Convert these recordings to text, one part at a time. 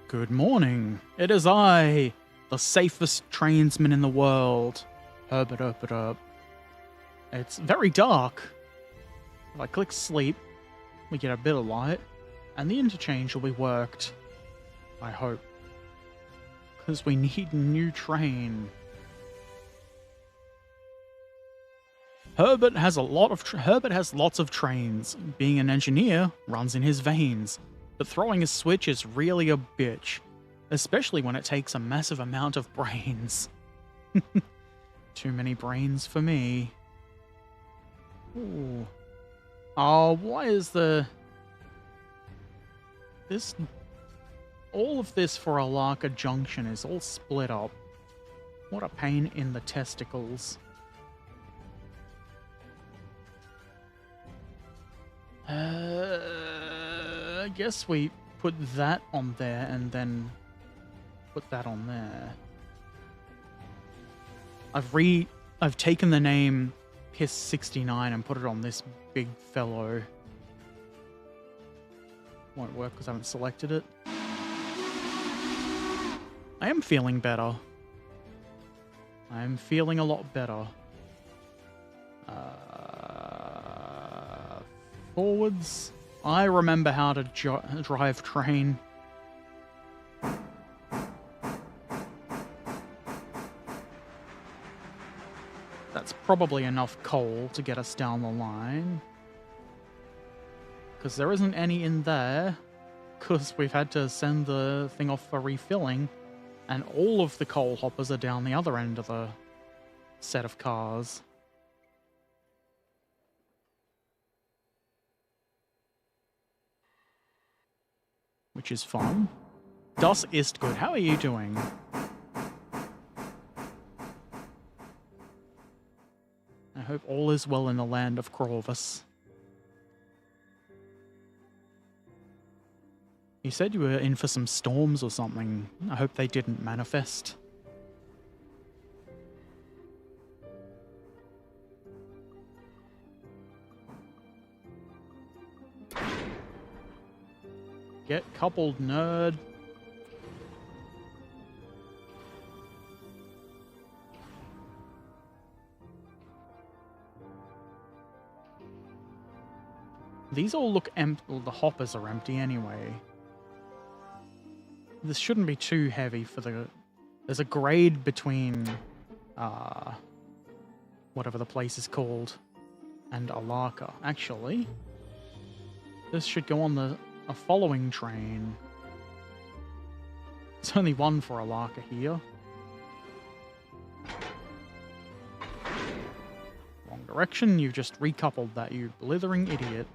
Good morning. It is I, the safest tradesman in the world, Herbert Erpaderp. It's very dark. If I click sleep, we get a bit of light, and the interchange will be worked. I hope. Because we need a new train. Herbert has lots of trains. Being an engineer runs in his veins, but throwing a switch is really a bitch, especially when it takes a massive amount of brains. Too many brains for me. Ooh. Oh, why is all of this for Alarka Junction is all split up. What a pain in the testicles. I guess we put that on there and then put that on there. I've taken the name Piss 69 and put it on this big fellow. Won't work because I haven't selected it. I am feeling better. I am feeling a lot better. Forwards. I remember how to drive train. That's probably enough coal to get us down the line. Because there isn't any in there. Because we've had to send the thing off for refilling. And all of the coal hoppers are down the other end of the set of cars. Which is fun. Das ist gut. How are you doing? I hope all is well in the land of Corvus. You said you were in for some storms or something. I hope they didn't manifest. Get coupled, nerd. These all look empty. Well, the hoppers are empty anyway. This shouldn't be too heavy for the... There's a grade between... whatever the place is called. And Alarka. Actually, this should go on a following train. There's only one for Alarka here. Wrong direction. You've just recoupled that, you blithering idiot.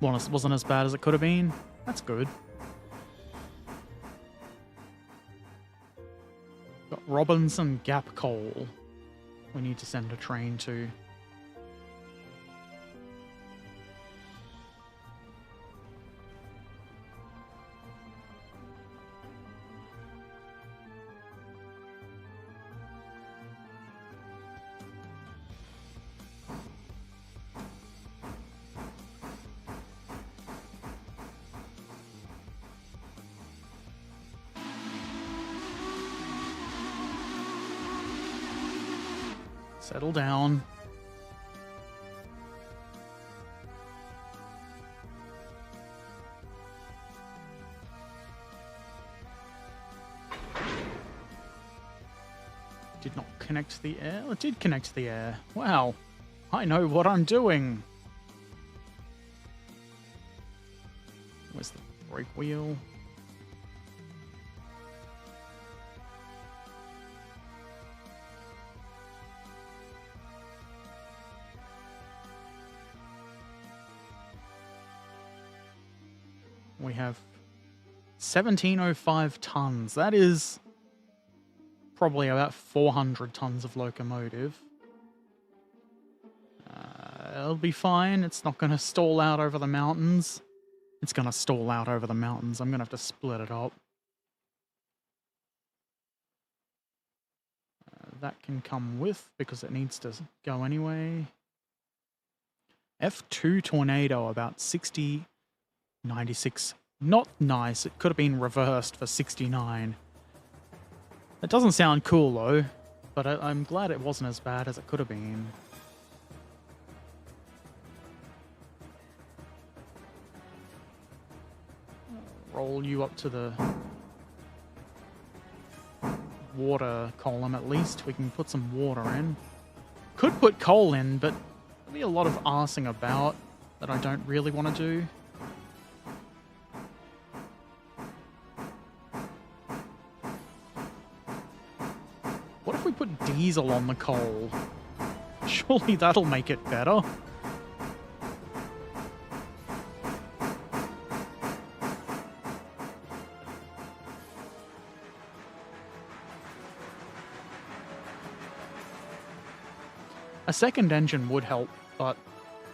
Wasn't as bad as it could have been. That's good. Got Robinson Gap Coal. We need to send a train to. Settle down. Did not connect to the air? It did connect to the air. Wow. I know what I'm doing. Where's the brake wheel? We have 1705 tons. That is probably about 400 tons of locomotive. It'll be fine. It's not going to stall out over the mountains. It's going to stall out over the mountains. I'm going to have to split it up. That can come with, because it needs to go anyway. F2 Tornado, about 60 96. Not nice. It could have been reversed for 69. It doesn't sound cool, though, but I'm glad it wasn't as bad as it could have been. Roll you up to the water column at least. We can put some water in. Could put coal in, but there'll be a lot of arsing about that I don't really want to do. What if we put diesel on the coal? Surely that'll make it better. A second engine would help, but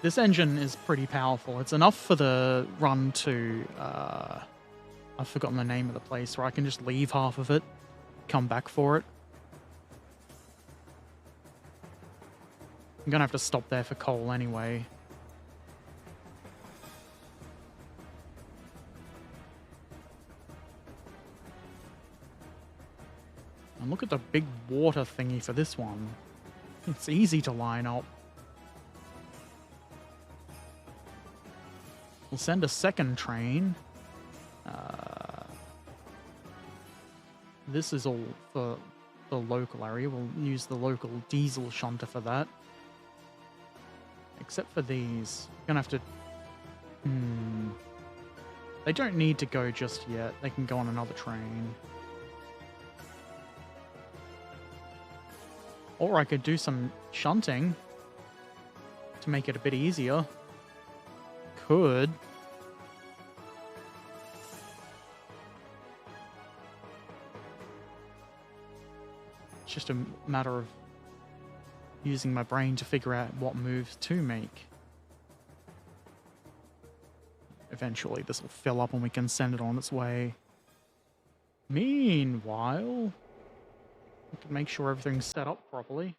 this engine is pretty powerful. It's enough for the run to... I've forgotten the name of the place where I can just leave half of it, come back for it. I'm gonna have to stop there for coal anyway. And look at the big water thingy for this one. It's easy to line up. We'll send a second train. This is all for the local area. We'll use the local diesel shunter for that. Except for these. We're gonna have to... They don't need to go just yet. They can go on another train. Or I could do some shunting to make it a bit easier. Could. It's just a matter of using my brain to figure out what moves to make. Eventually this will fill up and we can send it on its way. Meanwhile, we can make sure everything's set up properly.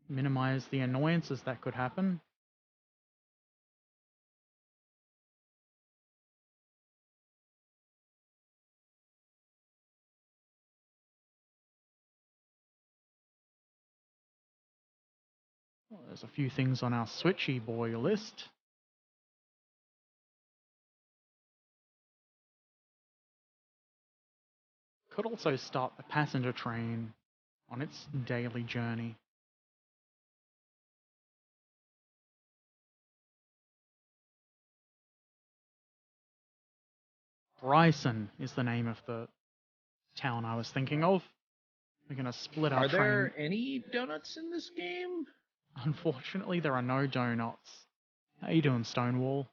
Minimize the annoyances that could happen. Well, there's a few things on our switchy boy list. Could also start the passenger train on its daily journey. Bryson is the name of the town I was thinking of. We're going to split our train. Are there any donuts in this game? Unfortunately, there are no donuts. How you doing, Stonewall?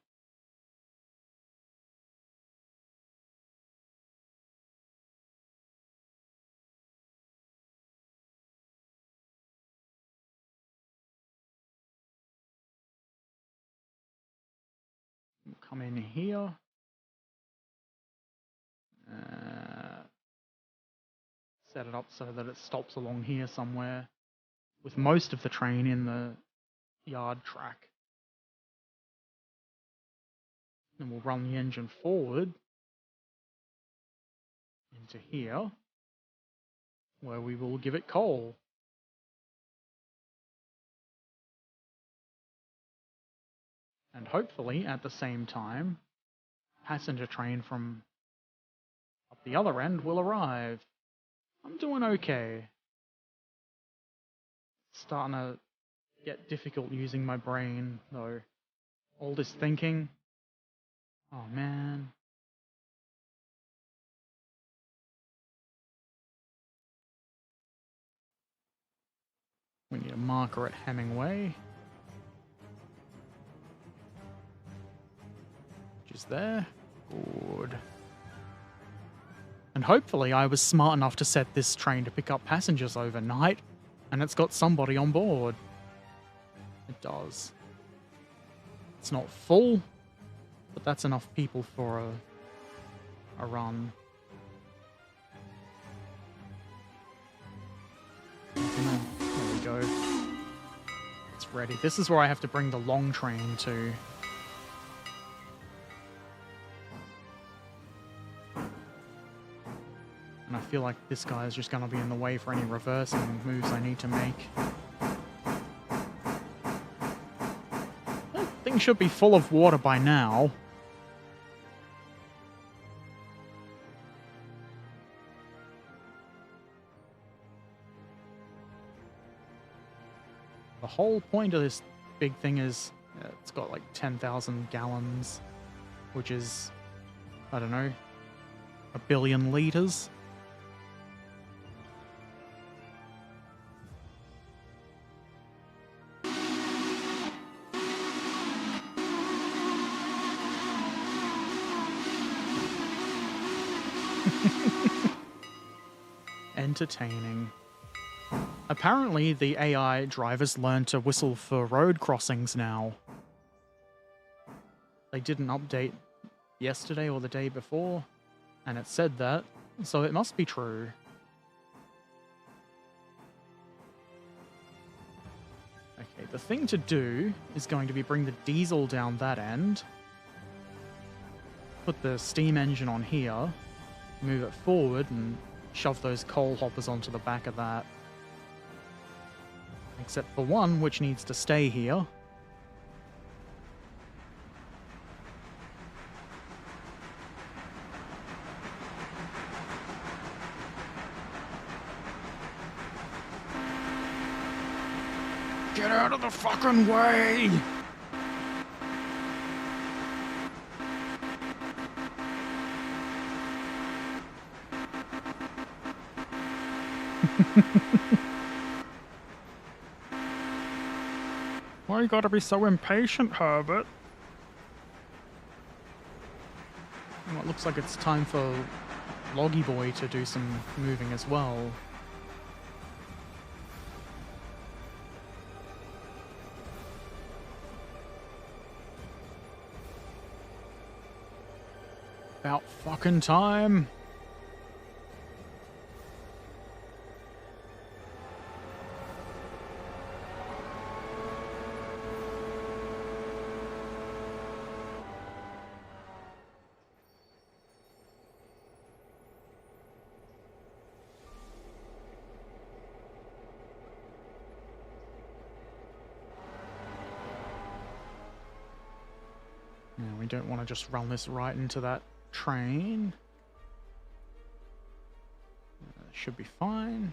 We'll come in here. Set it up so that it stops along here somewhere, with most of the train in the yard track. Then we'll run the engine forward into here, where we will give it coal. And hopefully, at the same time, passenger train from up the other end will arrive. I'm doing okay. It's starting to get difficult using my brain, though. All this thinking. Oh, man. We need a marker at Hemingway. Which is there. Good. And hopefully I was smart enough to set this train to pick up passengers overnight, and it's got somebody on board. It does. It's not full, but that's enough people for a run. There we go. It's ready. This is where I have to bring the long train to. And I feel like this guy is just going to be in the way for any reversing moves I need to make. That thing should be full of water by now. The whole point of this big thing is it's got like 10,000 gallons, which is, I don't know, 1 billion liters. Entertaining. Apparently, the AI drivers learn to whistle for road crossings now. They did an update yesterday or the day before, and it said that, so it must be true. Okay, the thing to do is going to be bring the diesel down that end, put the steam engine on here, move it forward, and shove those coal hoppers onto the back of that. Except for one, which needs to stay here. Get out of the fucking way! Why you gotta be so impatient, Herbert? Well, it looks like it's time for Loggy Boy to do some moving as well. About fucking time. Yeah, we don't want to just run this right into that train. Should be fine.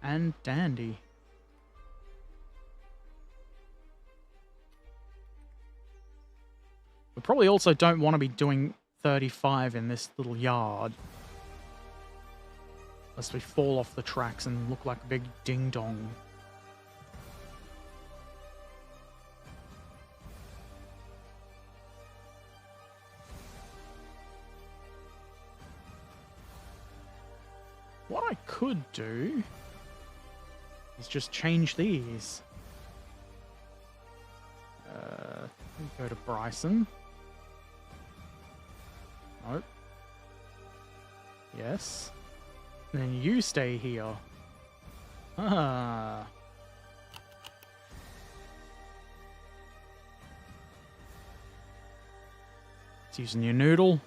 And dandy. We probably also don't want to be doing 35 in this little yard. Lest we fall off the tracks and look like a big ding-dong. What I could do is just change these. Go to Bryson. Nope. Yes. And then you stay here. Ah. It's using your noodle.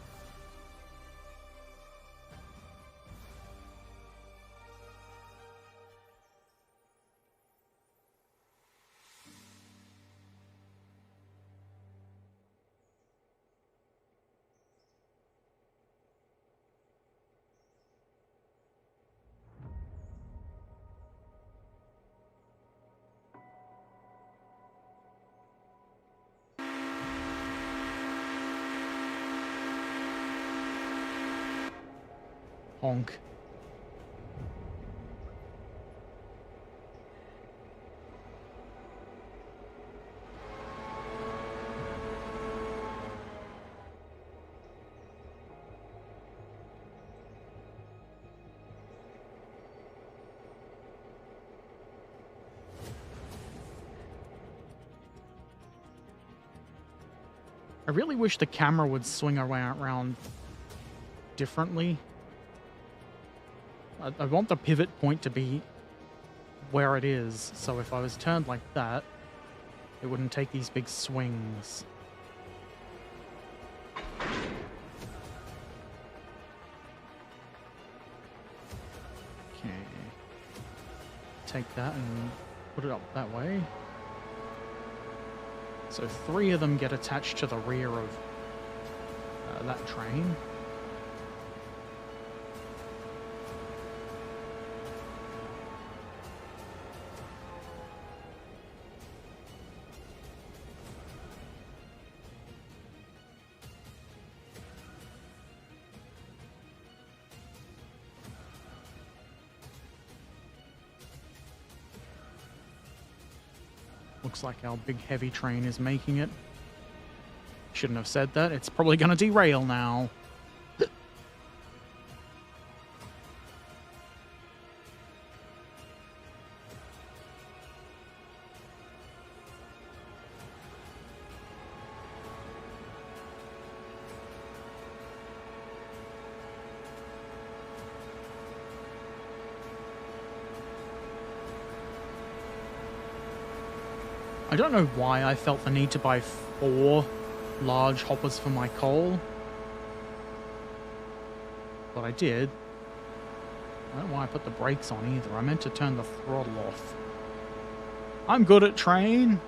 Honk. I really wish the camera would swing around differently. I want the pivot point to be where it is, so if I was turned like that, it wouldn't take these big swings. take that and put it up that way. So 3 of them get attached to the rear of that train. Looks like our big heavy train is making it. Shouldn't have said that. It's probably going to derail now. I don't know why I felt the need to buy 4 large hoppers for my coal, but I did. I don't know why I put the brakes on either. I meant to turn the throttle off. I'm good at train.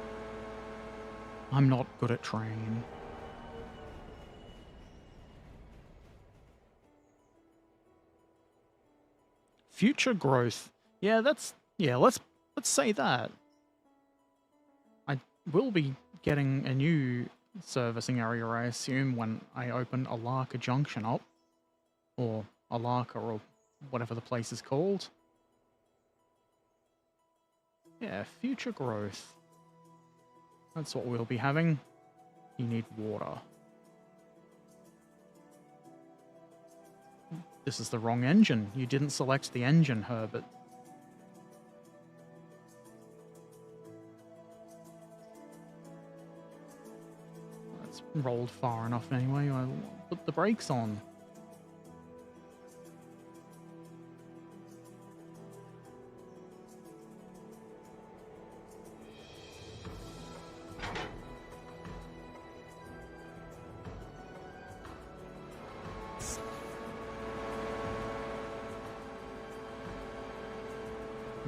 I'm not good at train. Future growth. Yeah, let's say that. I will be getting a new servicing area, I assume, when I open Alarka Junction up. Or Alarka, or whatever the place is called. Yeah, future growth. That's what we'll be having. You need water. This is the wrong engine. You didn't select the engine, Herbert. That's rolled far enough anyway. I'll put the brakes on.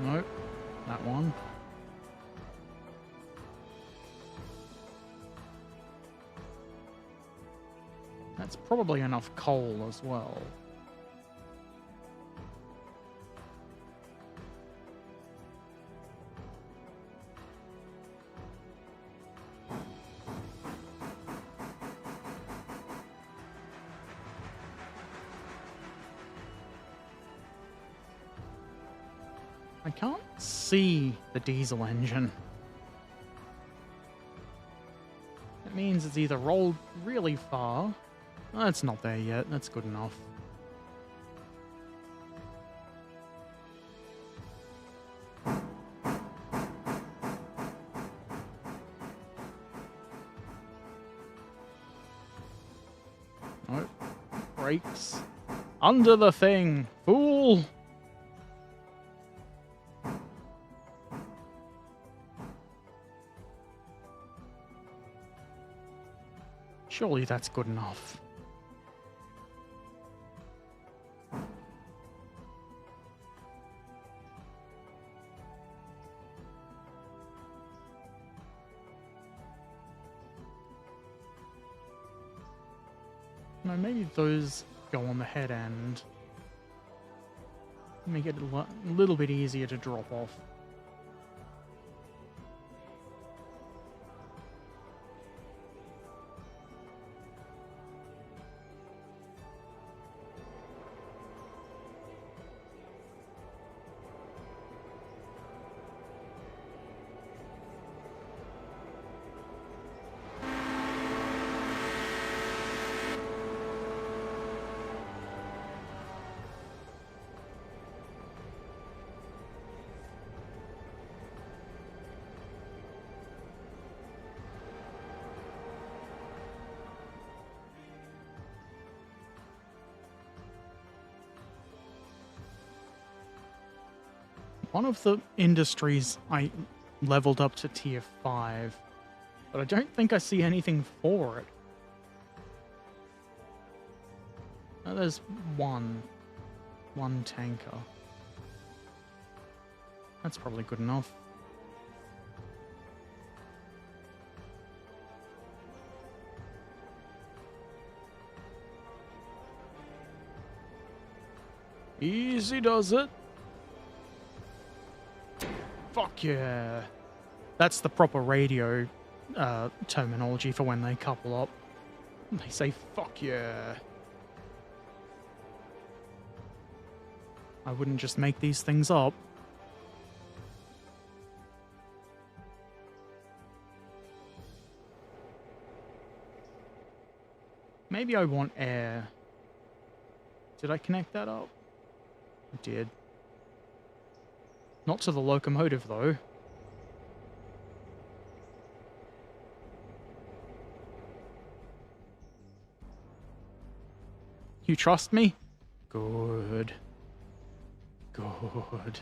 Nope, that one. That's probably enough coal as well. I can't see the diesel engine. That means it's either rolled really far. Oh, it's not there yet. That's good enough. Oh, brakes. Under the thing, fool! Surely that's good enough. No, maybe those go on the head end. Make it a little bit easier to drop off. One of the industries I leveled up to tier 5, but I don't think I see anything for it. Oh, there's one tanker. That's probably good enough. Easy does it. Fuck yeah. That's the proper radio terminology for when they couple up. They say fuck yeah. I wouldn't just make these things up. Maybe I want air. Did I connect that up? I did. Not to the locomotive, though. You trust me? Good. Good.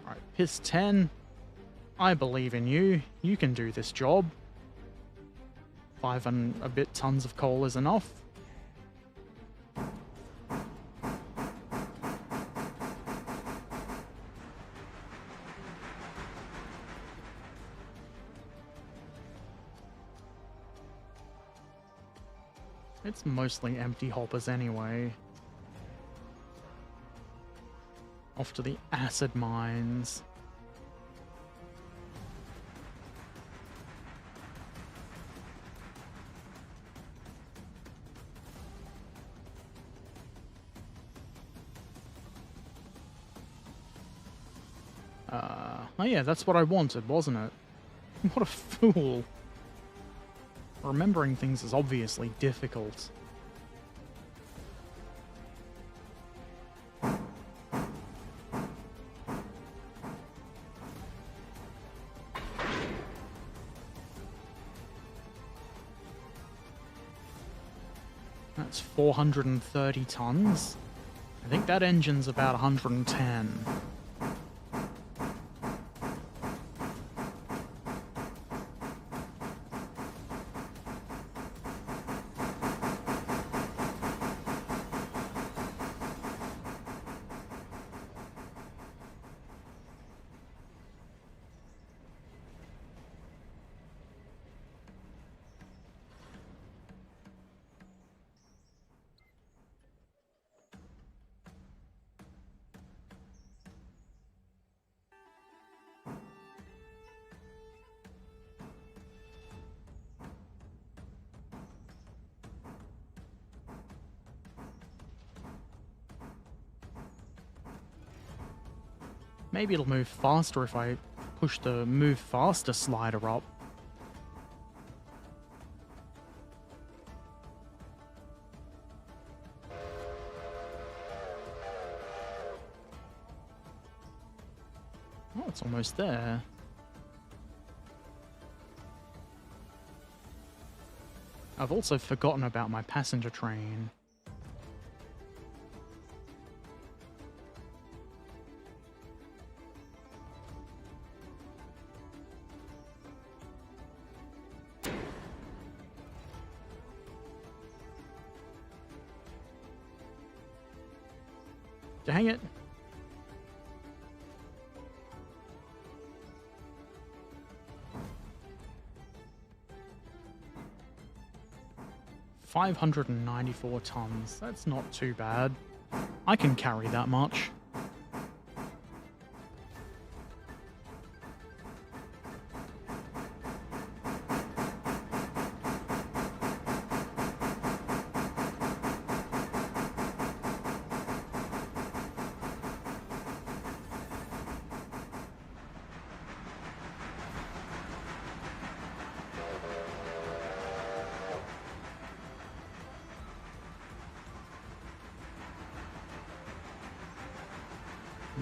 Alright, Piss 10. I believe in you. You can do this job. 5 and a bit tons of coal is enough. It's mostly empty hoppers anyway. Off to the acid mines. Oh yeah, that's what I wanted, wasn't it? What a fool. Remembering things is obviously difficult. That's 430 tons. I think that engine's about 110. Maybe it'll move faster if I push the move faster slider up. Oh, it's almost there. I've also forgotten about my passenger train. Dang it. $594 tons. That's not too bad. I can carry that much.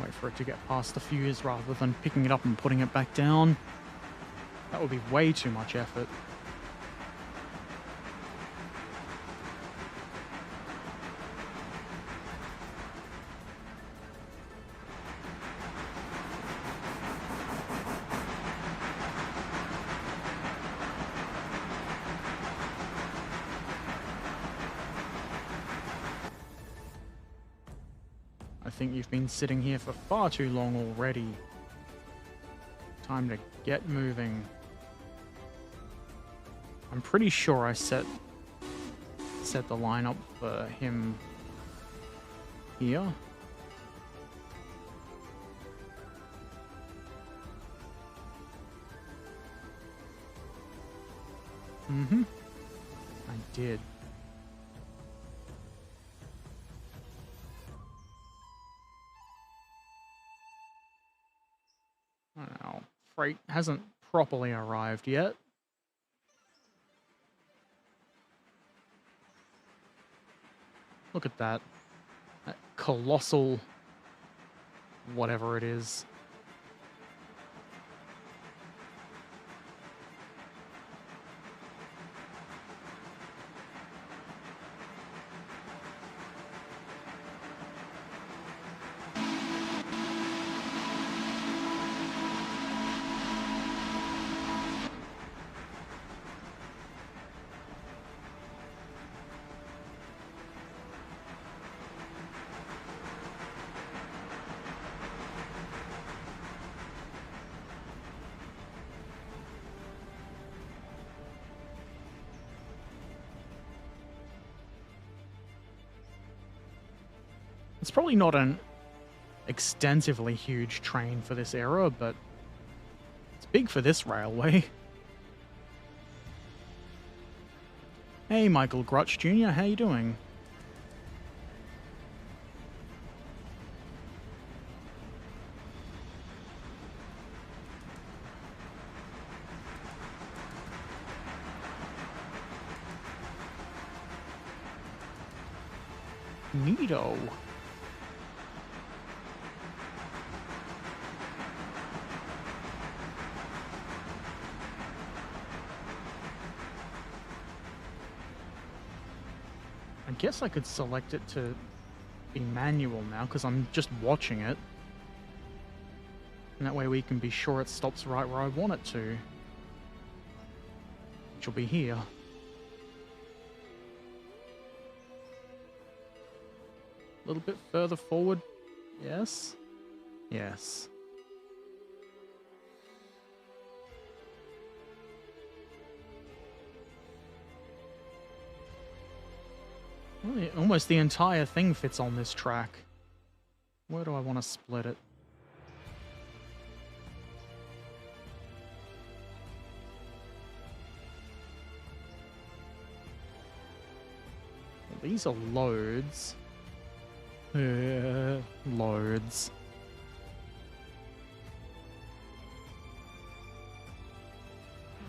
Wait for it to get past the fuse rather than picking it up and putting it back down. That would be way too much effort. think you've been sitting here for far too long already. Time to get moving. I'm pretty sure I set the lineup for him here. Mm-hmm. I did. I don't know. Freight hasn't properly arrived yet. Look at that. That colossal whatever it is. It's probably not an extensively huge train for this era, but it's big for this railway. Hey, Michael Grutch Jr., how you doing? Neato. I guess I could select it to be manual now, because I'm just watching it. And that way we can be sure it stops right where I want it to. Which will be here. A little bit further forward. Yes. Yes. Well, almost the entire thing fits on this track. Where do I want to split it? Well, these are loads. Loads.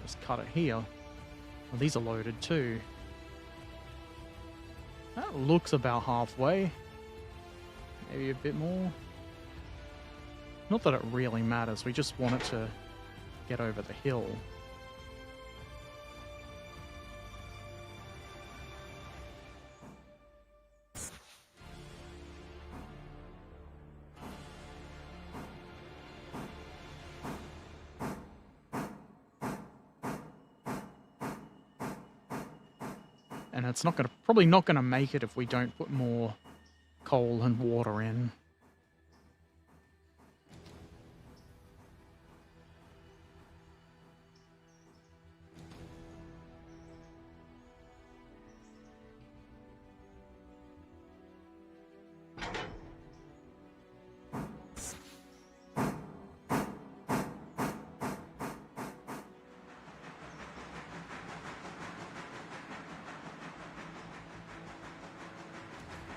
Just cut it here. Well, these are loaded too. That looks about halfway. Maybe a bit more. Not that it really matters, we just want it to get over the hill. And it's probably not gonna make it if we don't put more coal and water in.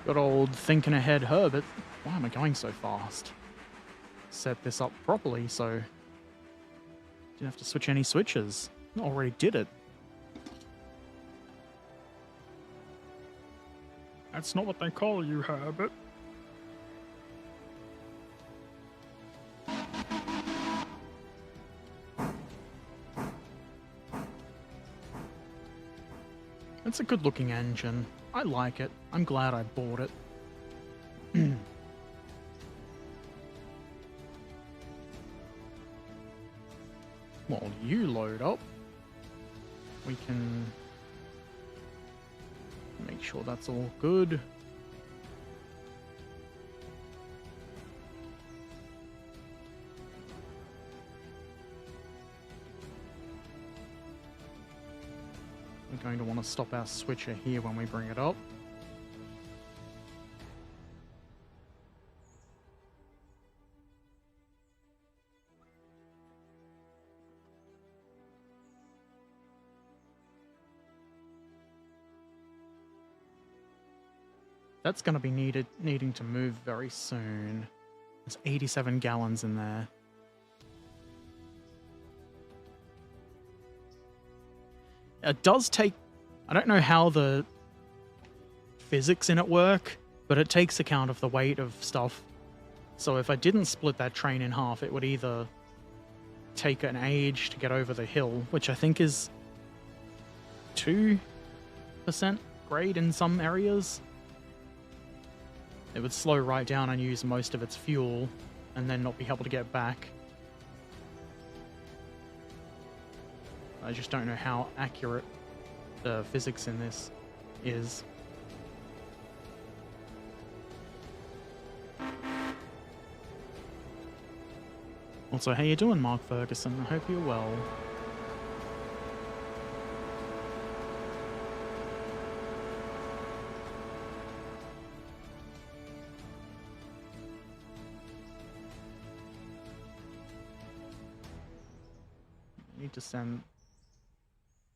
Good old thinking ahead Herbert. Why am I going so fast? Set this up properly so didn't have to switch any switches. I already did it. That's not what they call you, Herbert. It's a good looking engine. I like it. I'm glad I bought it. While you load up, we can make sure that's all good. We're going to want to stop our switcher here when we bring it up. That's going to be needing to move very soon. There's 87 gallons in there. It does take... I don't know how the physics in it work, but it takes account of the weight of stuff. So if I didn't split that train in half, it would either take an age to get over the hill, which I think is 2% grade in some areas. It would slow right down and use most of its fuel, and then not be able to get back. I just don't know how accurate the physics in this is. Also, how you doing, Mark Ferguson? I hope you're well.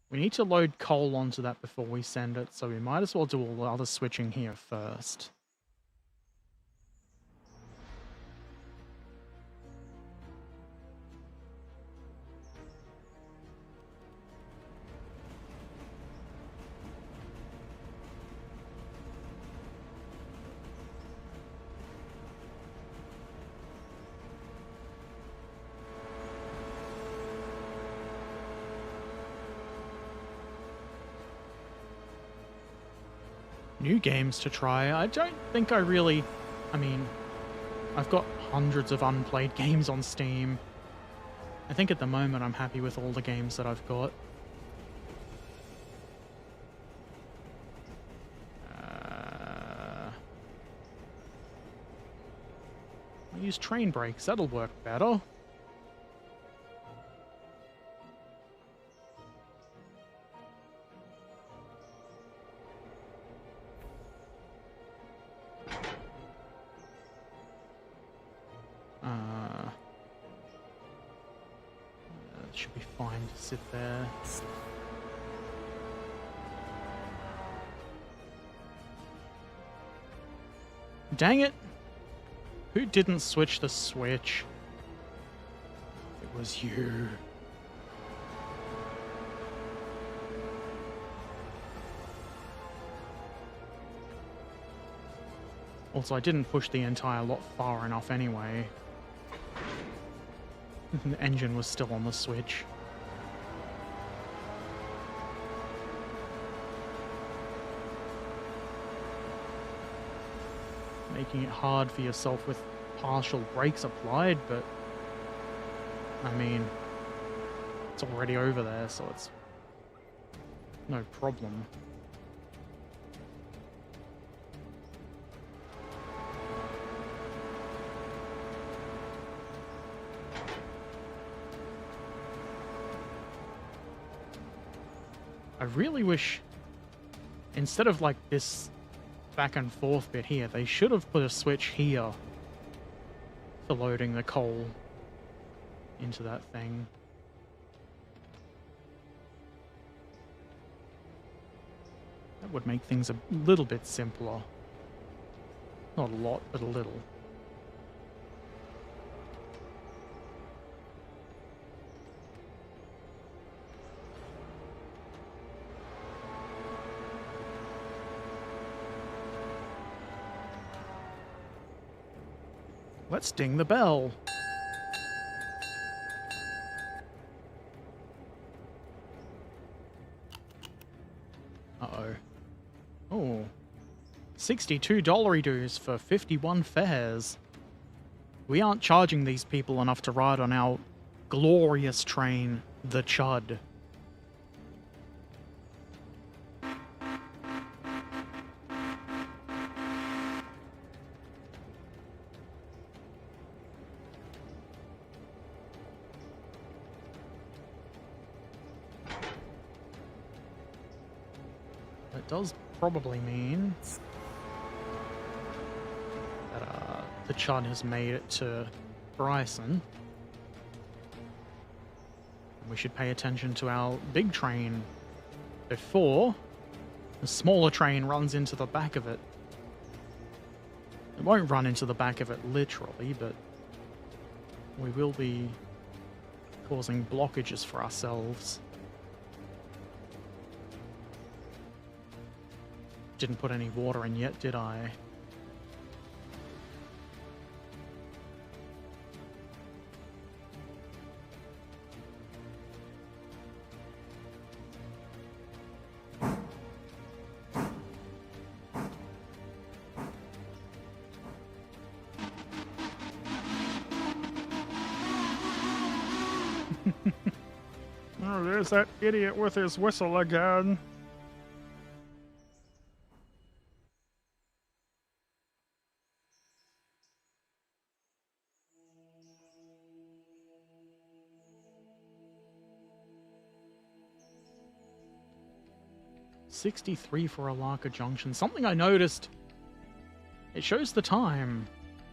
We need to load coal onto that before we send it, so we might as well do all the other switching here first. New games to try. I don't think I really... I mean, I've got hundreds of unplayed games on Steam. I think at the moment I'm happy with all the games that I've got. I'll use train brakes. That'll work better. Should be fine to sit there. Dang it! Who didn't switch the switch? It was you. Also, I didn't push the entire lot far enough anyway. The engine was still on the switch. Making it hard for yourself with partial brakes applied, but I mean, it's already over there, so it's no problem. I really wish, instead of like this back and forth bit here, they should have put a switch here for loading the coal into that thing. That would make things a little bit simpler. Not a lot, but a little. Let's ding the bell. Uh-oh. Oh. $62 dues for 51 fares. We aren't charging these people enough to ride on our glorious train, the Chud. That does probably mean that the chud has made it to Bryson. We should pay attention to our big train before the smaller train runs into the back of it. It won't run into the back of it literally, but we will be causing blockages for ourselves. Didn't put any water in yet, did I? Oh, there's that idiot with his whistle again. .63 for Alarka Junction. Something I noticed. It shows the time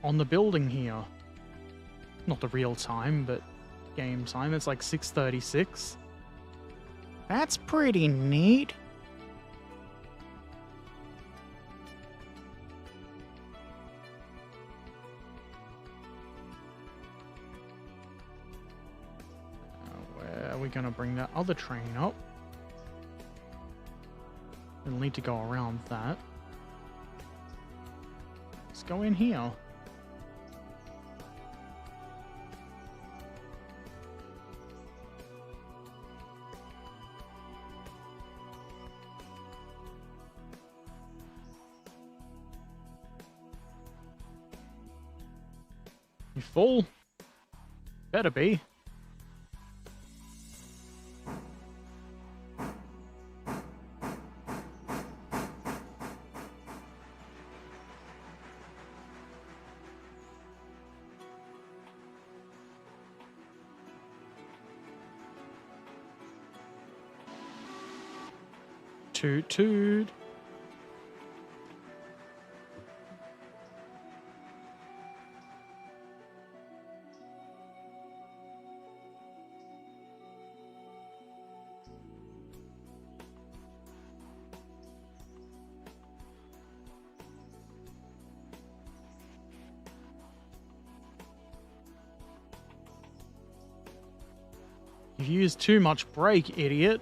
on the building here. Not the real time, but game time. It's like 6:36. That's pretty neat. Where are we going to bring that other train up? We'll need to go around that. Let's go in here. You full? Better be. Toot toot. You've used too much brake, idiot.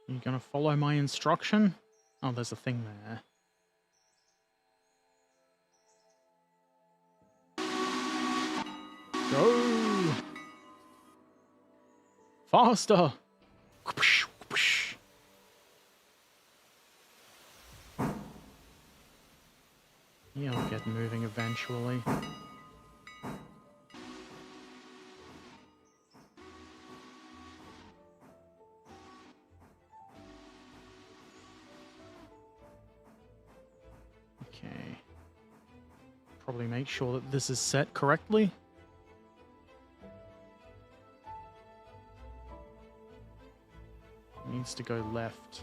You gonna follow my instruction? Oh, there's a thing there. Go! Faster! Yeah, I'll get moving eventually. Okay. Probably make sure that this is set correctly. Needs to go left.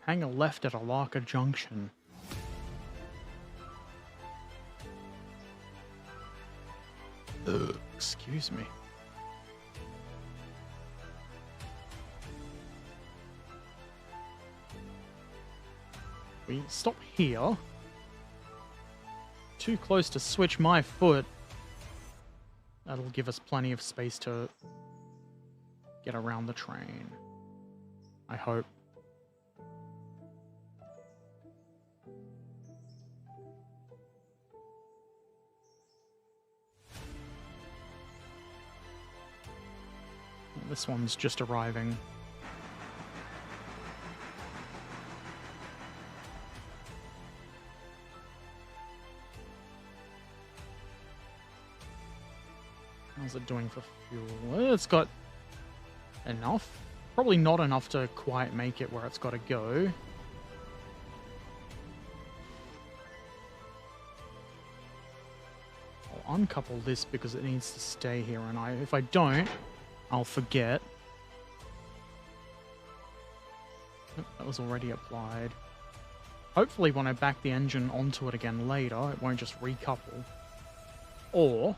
Hang a left at Alarka Junction. Ugh, excuse me. We stop here. Too close to switch my foot. That'll give us plenty of space to get around the train. I hope. this one's just arriving. How's it doing for fuel? Well, it's got enough. Probably not enough to quite make it where it's got to go. I'll uncouple this because it needs to stay here, and if I don't, I'll forget. Oop, that was already applied. Hopefully when I back the engine onto it again later, it won't just recouple. Or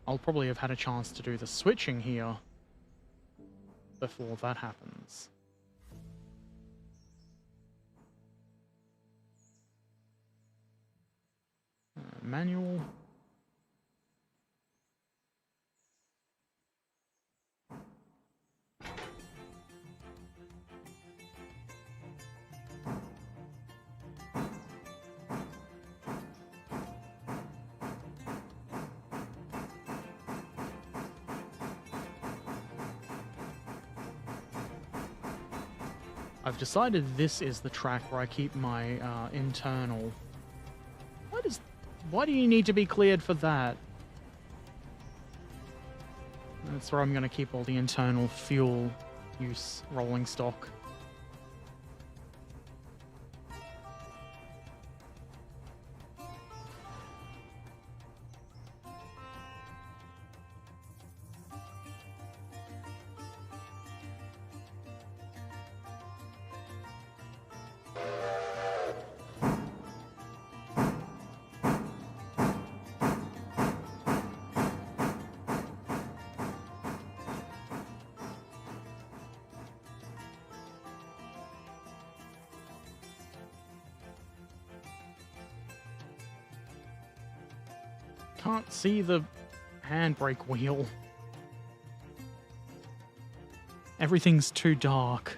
I'll probably have had a chance to do the switching here before that happens. Manual. I've decided this is the track where I keep my internal. Why do you need to be cleared for that? That's where I'm going to keep all the internal fuel use rolling stock. Can't see the handbrake wheel. Everything's too dark.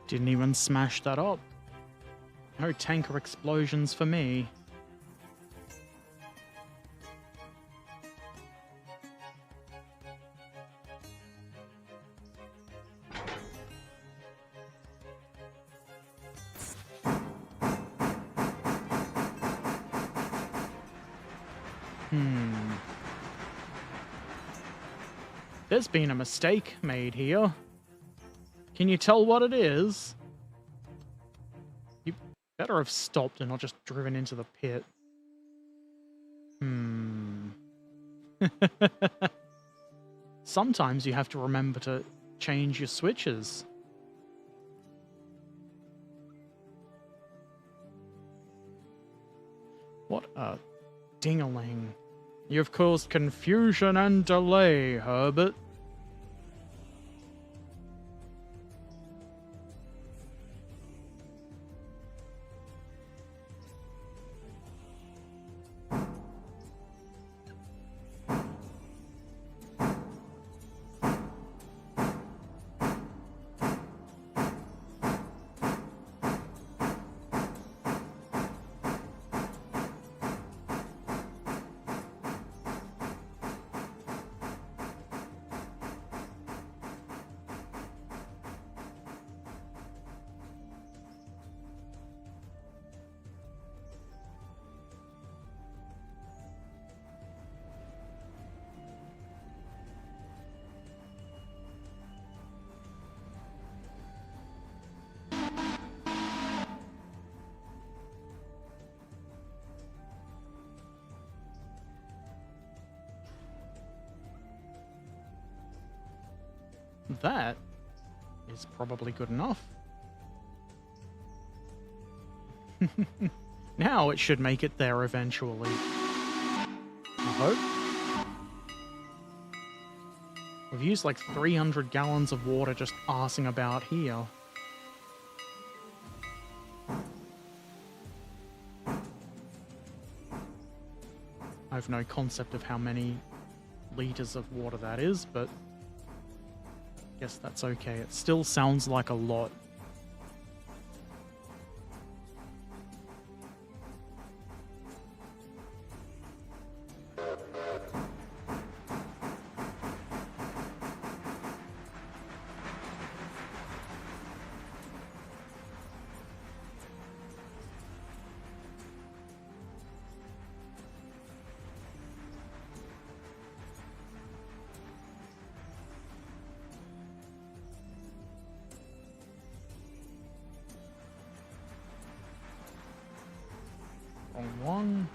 Didn't even smash that up. No tanker explosions for me. There's been a mistake made here. Can you tell what it is? You better have stopped and not just driven into the pit. Sometimes you have to remember to change your switches. What a ding-a-ling. You've caused confusion and delay, Herbert. That is probably good enough. Now it should make it there eventually. hope. We've used like 300 gallons of water just arsing about here. I have no concept of how many liters of water that is, but I guess that's okay. It still sounds like a lot. Wrong one.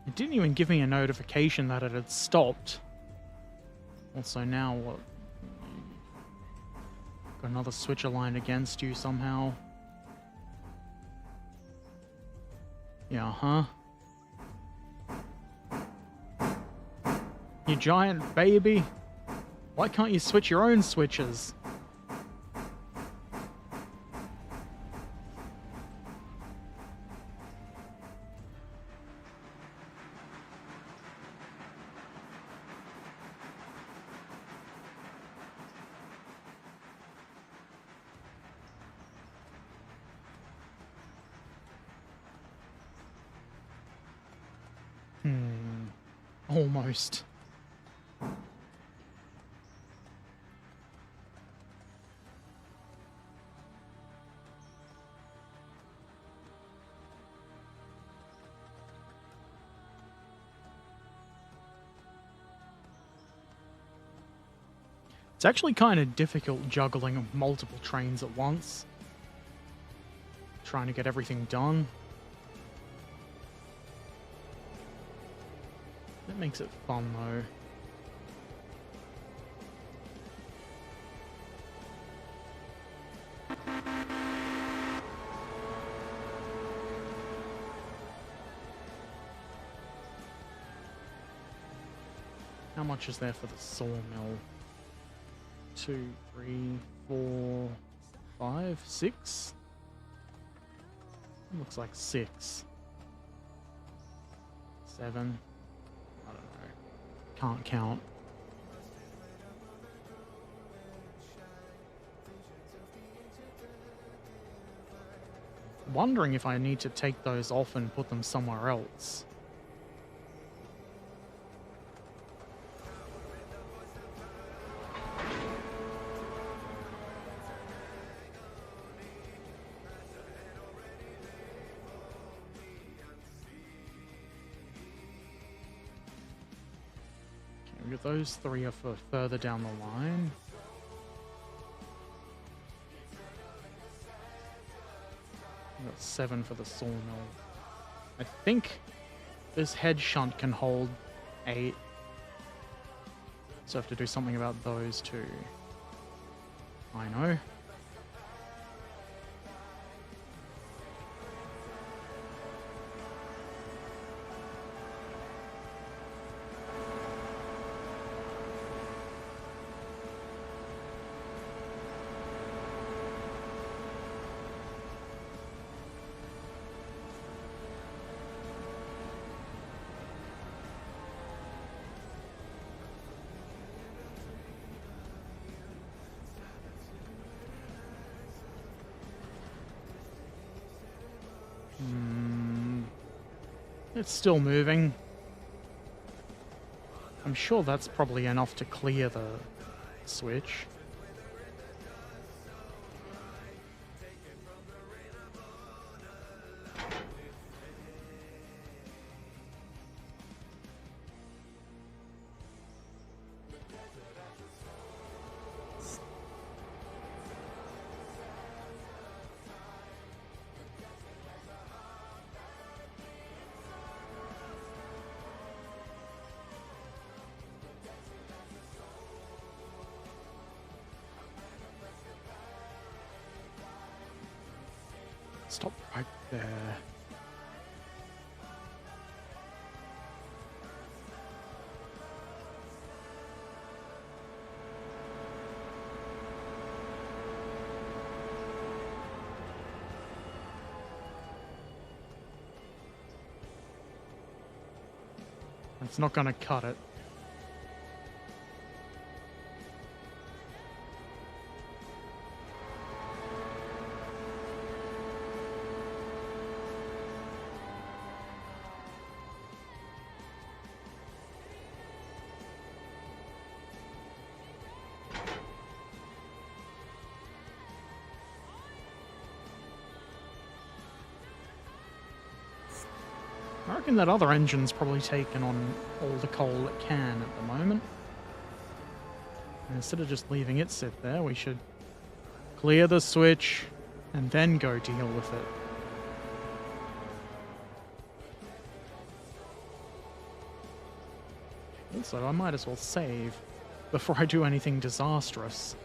It didn't even give me a notification that it had stopped. Also now what? Got another switch aligned against you somehow. Yeah, huh? You giant baby. Why can't you switch your own switches? Almost. It's actually kind of difficult juggling multiple trains at once. Trying to get everything done. That makes it fun, though. How much is there for the sawmill? 2, 3, 4, 5, 6? Looks like 6. 7. I don't know. Can't count. Wondering if I need to take those off and put them somewhere else. Those 3 are for further down the line. I've got 7 for the sawmill. I think this head shunt can hold 8. So I have to do something about those 2. I know. It's still moving. I'm sure that's probably enough to clear the switch. Stop. There. It's not going to cut it. I reckon that other engine's probably taken on all the coal it can at the moment. And instead of just leaving it sit there, we should clear the switch and then go deal with it. Also, I might as well save before I do anything disastrous.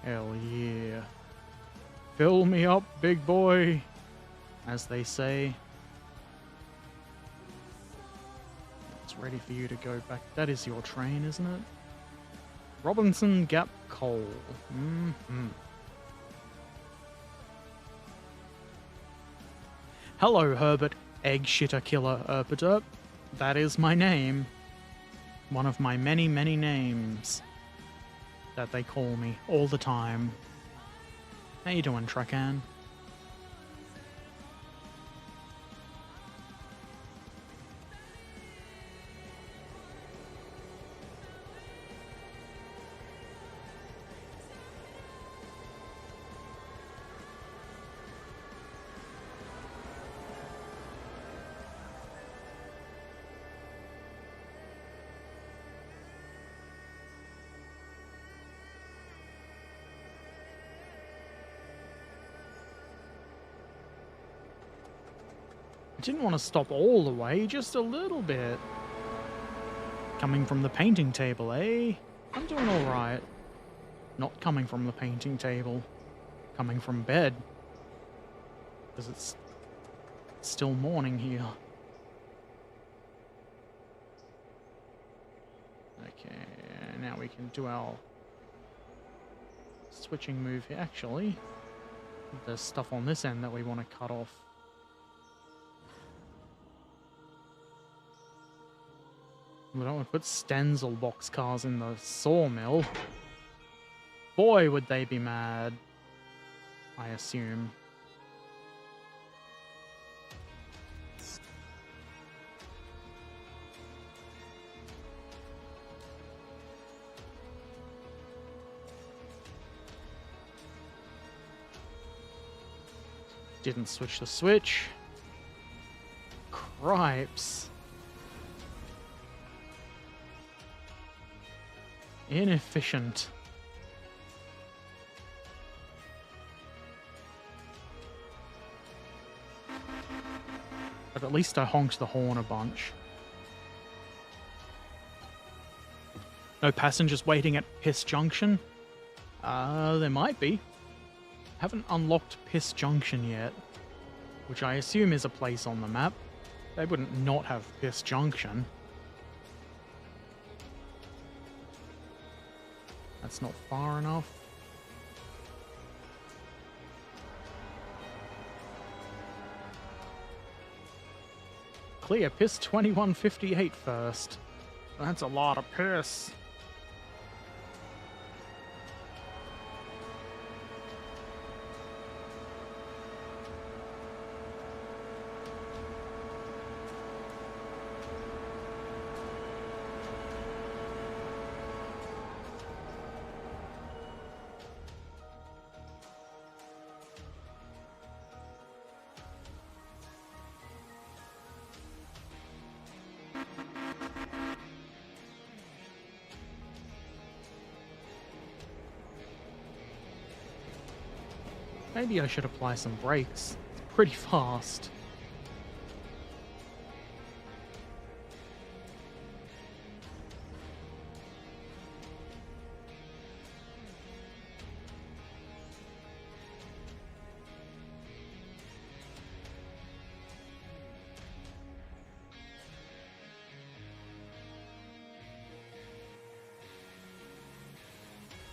Hell yeah. Fill me up, big boy, as they say. It's ready for you to go back. That is your train, isn't it? Robinson Gap Coal. Mm-hmm. Hello, Herbert Egg Shitter Killer Erpaderp. That is my name. One of my many, many names that they call me all the time. How you doing, Trakan? Didn't want to stop all the way, just a little bit. Coming from the painting table, eh? I'm doing alright. Not coming from the painting table. Coming from bed. Because it's still morning here. Okay, now we can do our switching move here. Actually, there's stuff on this end that we want to cut off. We don't want to put Stenzel boxcars in the sawmill. Boy, would they be mad, I assume. Didn't switch the switch. Cripes. Inefficient. But at least I honked the horn a bunch. No passengers waiting at Piss Junction? There might be. Haven't unlocked Piss Junction yet, which I assume is a place on the map. They wouldn't not have Piss Junction. That's not far enough. Clear Piss 2158 first. That's a lot of piss. Maybe I should apply some brakes. It's pretty fast.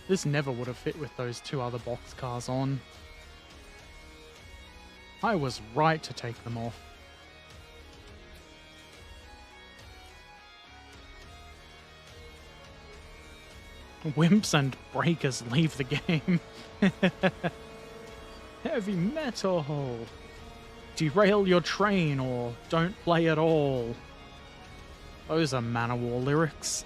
This never would have fit with those two other boxcars on. I was right to take them off. Wimps and breakers leave the game. Heavy metal. Derail your train or don't play at all. Those are Manowar lyrics.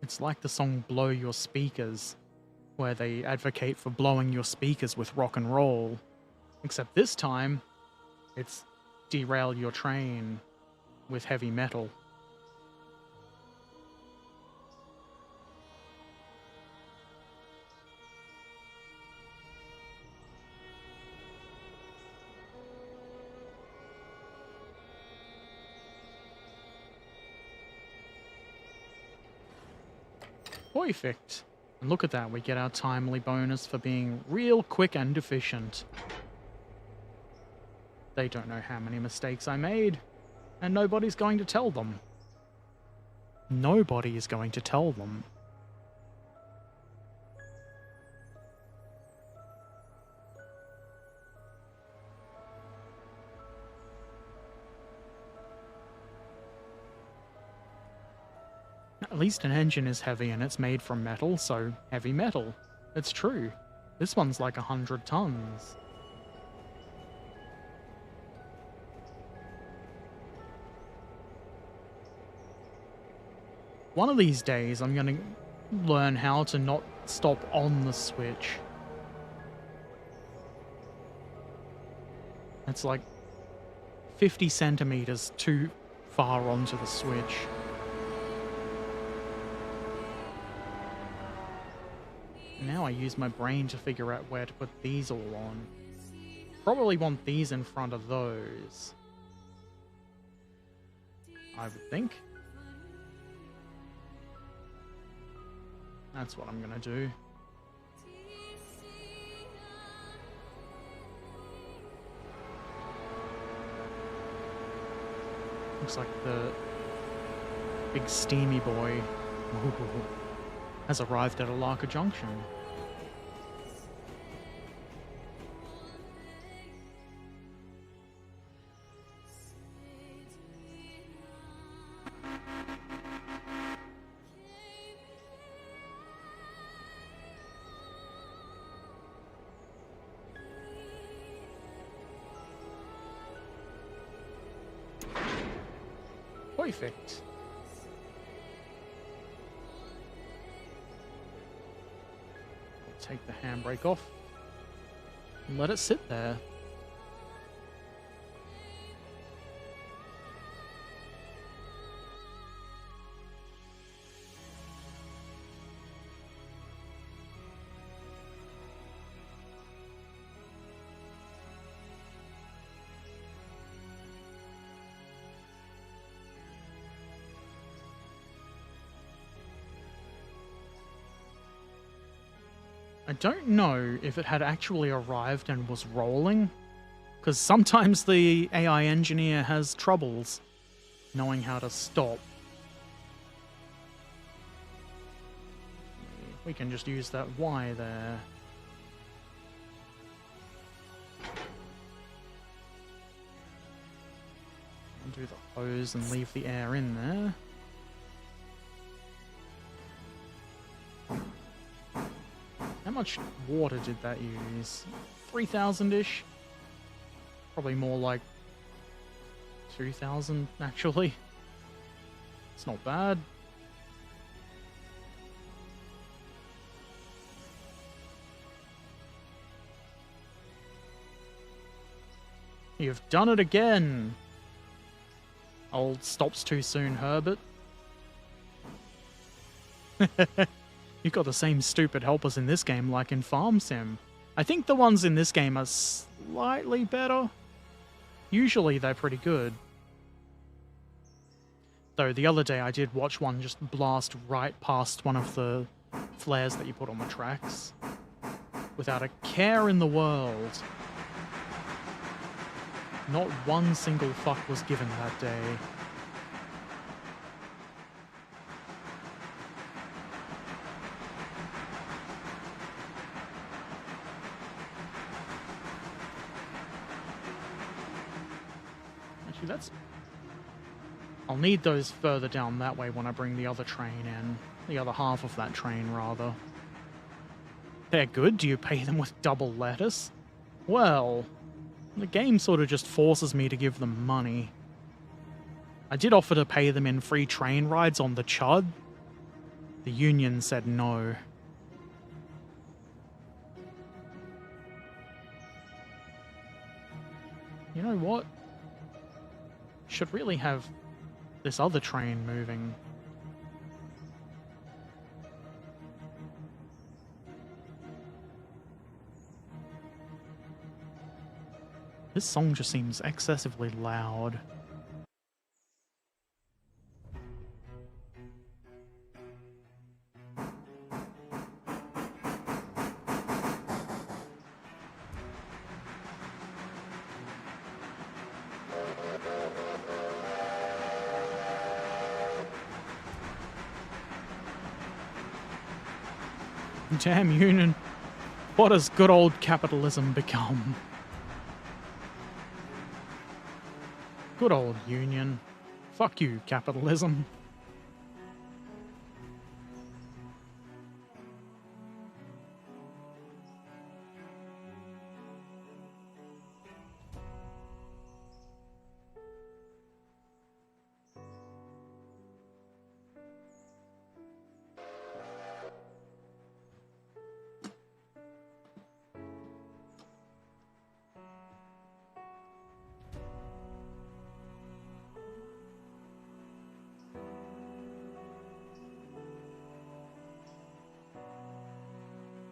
It's like the song Blow Your Speakers, where they advocate for blowing your speakers with rock and roll. Except this time, it's derail your train with heavy metal. Perfect. And look at that, we get our timely bonus for being real quick and efficient. They don't know how many mistakes I made, and nobody's going to tell them. Nobody is going to tell them. At least an engine is heavy and it's made from metal, so heavy metal. It's true. This one's like 100 tons. One of these days, I'm gonna learn how to not stop on the switch. It's like 50 centimeters too far onto the switch. Now I use my brain to figure out where to put these all on. Probably want these in front of those. I would think. That's what I'm gonna do. Looks like the big steamy boy has arrived at Alarka Junction. Perfect. Take the handbrake off and let it sit there. I don't know if it had actually arrived and was rolling, because sometimes the AI engineer has troubles knowing how to stop. We can just use that Y there. Undo the hose and leave the air in there. How much water did that use? 3,000-ish? Probably more like 2,000, actually. It's not bad. You've done it again! Old stops too soon, Herbert. You've got the same stupid helpers in this game like in Farm Sim. I think the ones in this game are slightly better. Usually they're pretty good. Though the other day I did watch one just blast right past one of the flares that you put on the tracks. Without a care in the world. Not one single fuck was given that day. Actually, that's... I'll need those further down that way when I bring the other train in. The other half of that train, rather. They're good? Do you pay them with double lettuce? Well, the game sort of just forces me to give them money. I did offer to pay them in free train rides on the Chud. The union said no. You know what? Should really have this other train moving. This song just seems excessively loud. Damn Union, what has good old capitalism become? Good old Union. Fuck you, capitalism.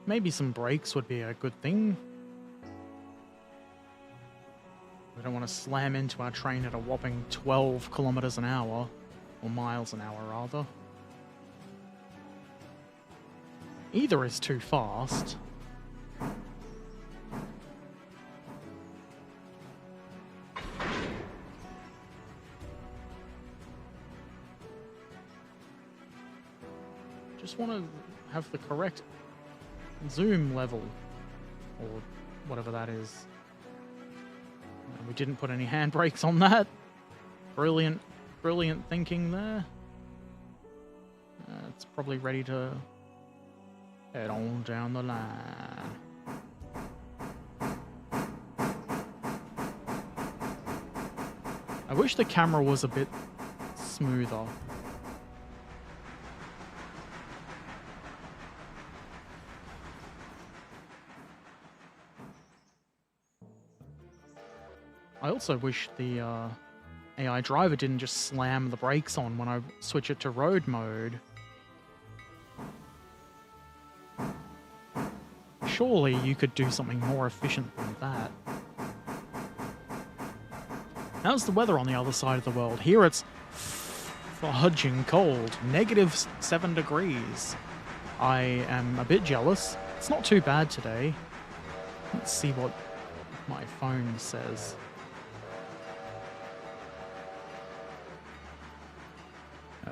Maybe some brakes would be a good thing. We don't want to slam into our train at a whopping 12 kilometers an hour. Or miles an hour, rather. Either is too fast. Just want to have the correct zoom level, or whatever that is. We didn't put any handbrakes on that. Brilliant, brilliant thinking there. It's probably ready to head on down the line. I wish the camera was a bit smoother. I also wish the AI driver didn't just slam the brakes on when I switch it to road mode. Surely you could do something more efficient than that. How's the weather on the other side of the world? Here it's fudging cold. -7 degrees. I am a bit jealous. It's not too bad today. Let's see what my phone says. Uh,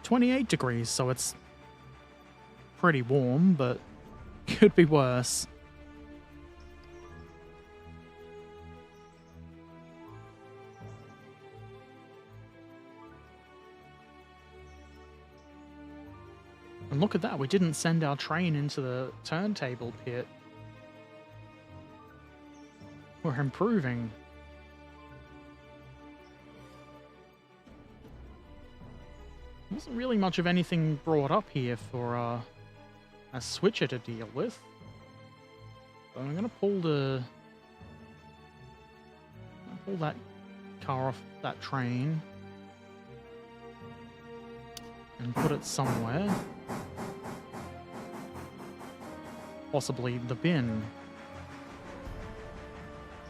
28 degrees, so it's pretty warm, but could be worse. And look at that, we didn't send our train into the turntable pit. We're improving. wasn't really much of anything brought up here for a switcher to deal with. So I'm gonna pull that car off that train and put it somewhere. Possibly the bin.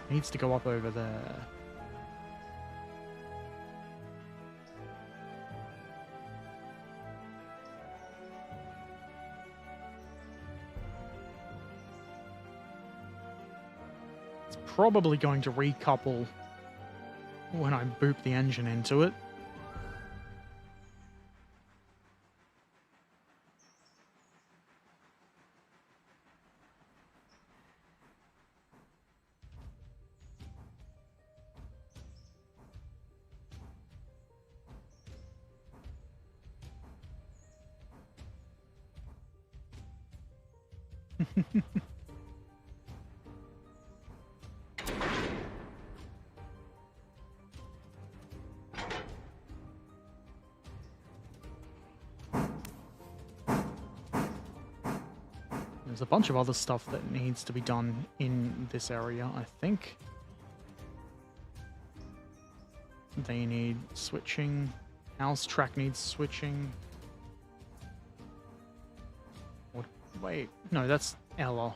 Needs to go up over there. It's probably going to recouple when I boop the engine into it. There's a bunch of other stuff that needs to be done in this area, I think. They need switching. House track needs switching. What? Wait, no, that's Ella.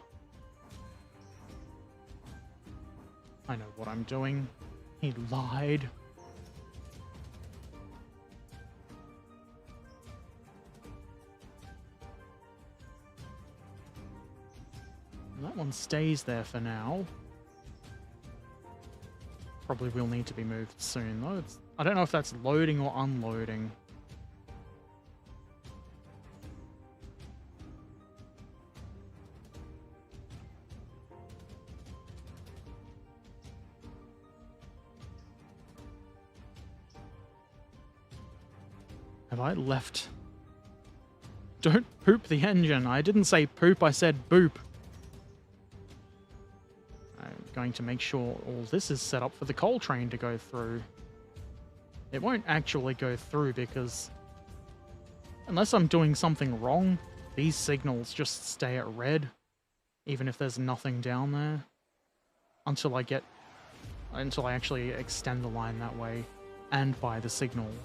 I know what I'm doing. He lied. That one stays there for now. Probably will need to be moved soon, though. I don't know if that's loading or unloading. Have I left? Don't poop the engine. I didn't say poop, I said boop. Going to make sure all this is set up for the coal train to go through. It won't actually go through because unless I'm doing something wrong, these signals just stay at red, even if there's nothing down there, until I actually extend the line that way and buy the signals.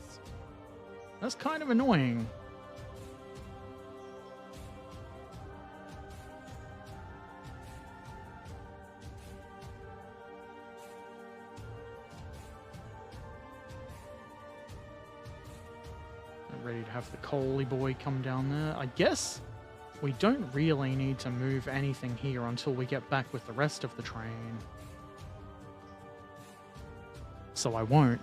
That's kind of annoying. Ready to have the coaly boy come down there. I guess we don't really need to move anything here until we get back with the rest of the train. So I won't.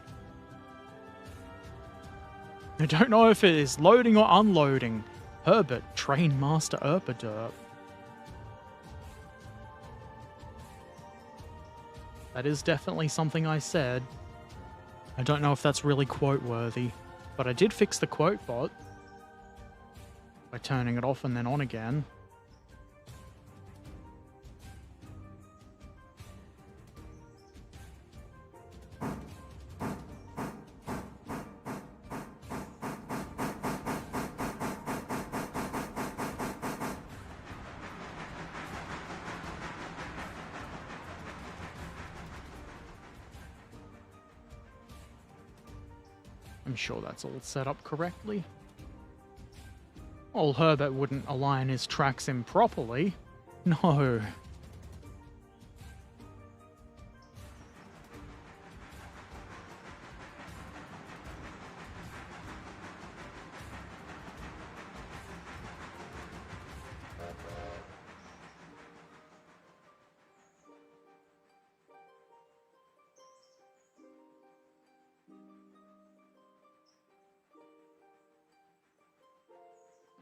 I don't know if it is loading or unloading. Herbert, Train Master Erpaderp. That is definitely something I said. I don't know if that's really quote-worthy. But I did fix the quote bot by turning it off and then on again. I'm sure that's all set up correctly. Old Herbert wouldn't align his tracks improperly. No.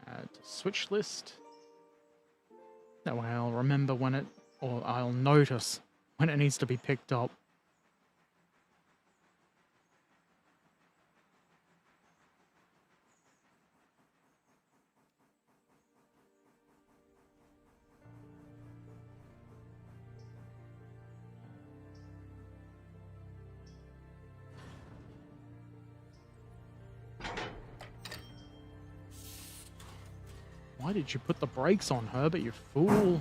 Add to switch list. That way I'll remember when it, or I'll notice when it needs to be picked up. Why did you put the brakes on, Herbert, you fool?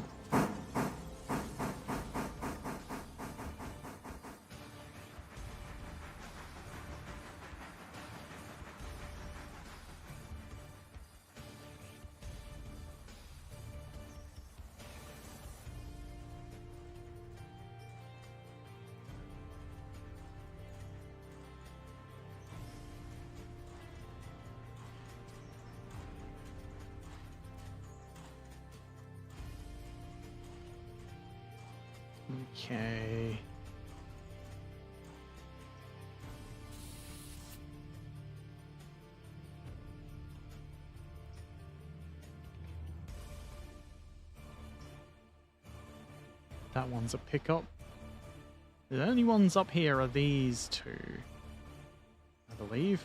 Okay. That one's a pickup. The only ones up here are these two, I believe.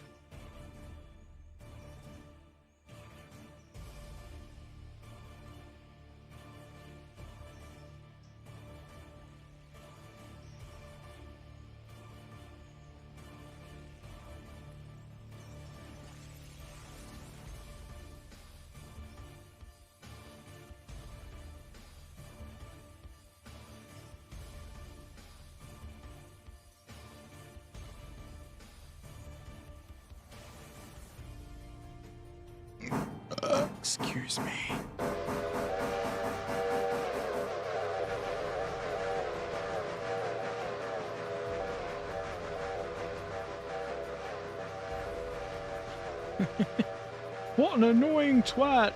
Excuse me. What an annoying twat!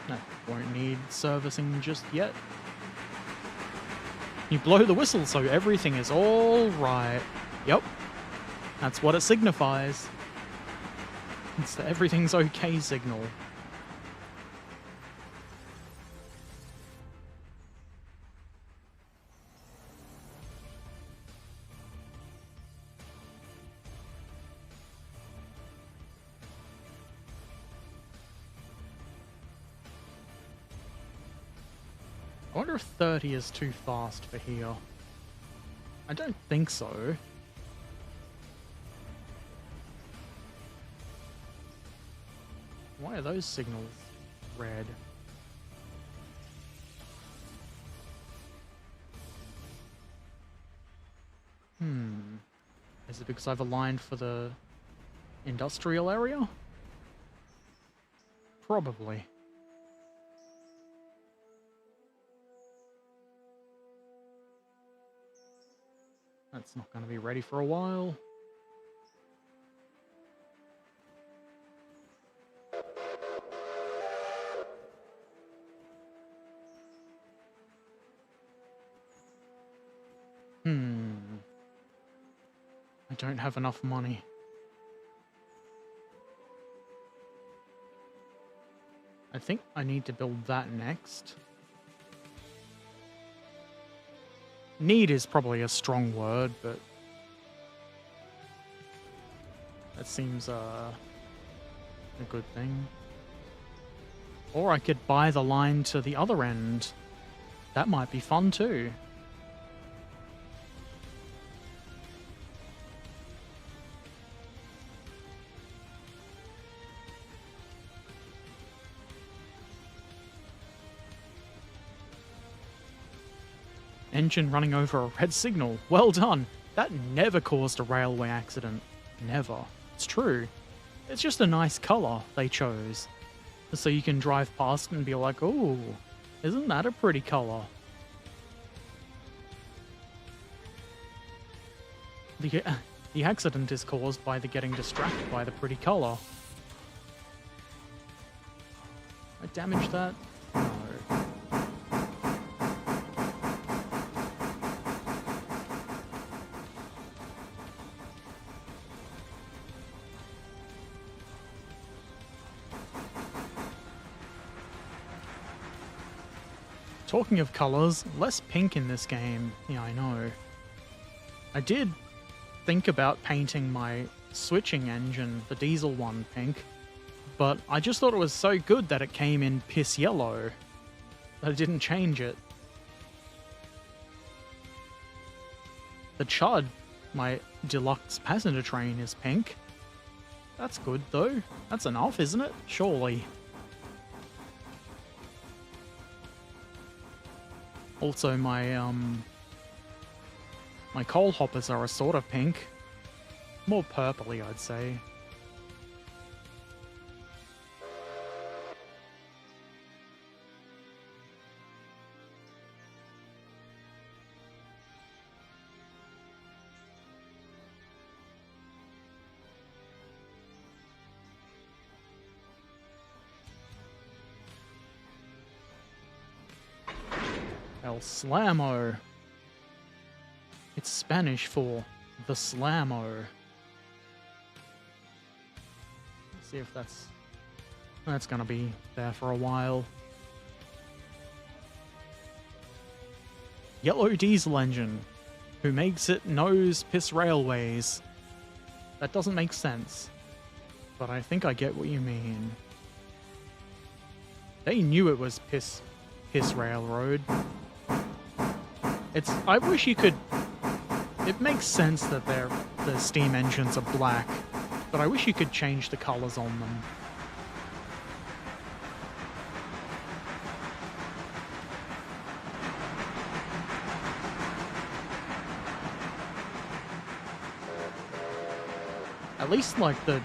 That won't need servicing just yet. You blow the whistle so everything is all right. Yep. That's what it signifies. It's the everything's okay signal. I wonder if 30 is too fast for here. I don't think so. Why are those signals red? Is it because I've aligned for the industrial area? Probably. That's not going to be ready for a while. I don't have enough money. I think I need to build that next. Need is probably a strong word, but that seems a good thing. Or I could buy the line to the other end. That might be fun too. Engine running over a red signal. Well done. That never caused a railway accident. Never. It's true. It's just a nice color they chose. So you can drive past and be like, oh, isn't that a pretty color? The accident is caused by the getting distracted by the pretty color. I damaged that? No. Talking of colors, less pink in this game. Yeah, I know. I did think about painting my switching engine, the diesel one, pink, but I just thought it was so good that it came in piss yellow that I didn't change it. The Chud, my deluxe passenger train, is pink. That's good, though. That's enough, isn't it? Surely. Also, my coal hoppers are a sort of pink. More purpley, I'd say. El Slamo. It's Spanish for the Slamo. Let's see if that's gonna be there for a while. Yellow diesel engine. Who makes it knows piss railways. That doesn't make sense, but I think I get what you mean. They knew it was piss railroad. I wish you could. It makes sense that the steam engines are black, but I wish you could change the colors on them. At least like the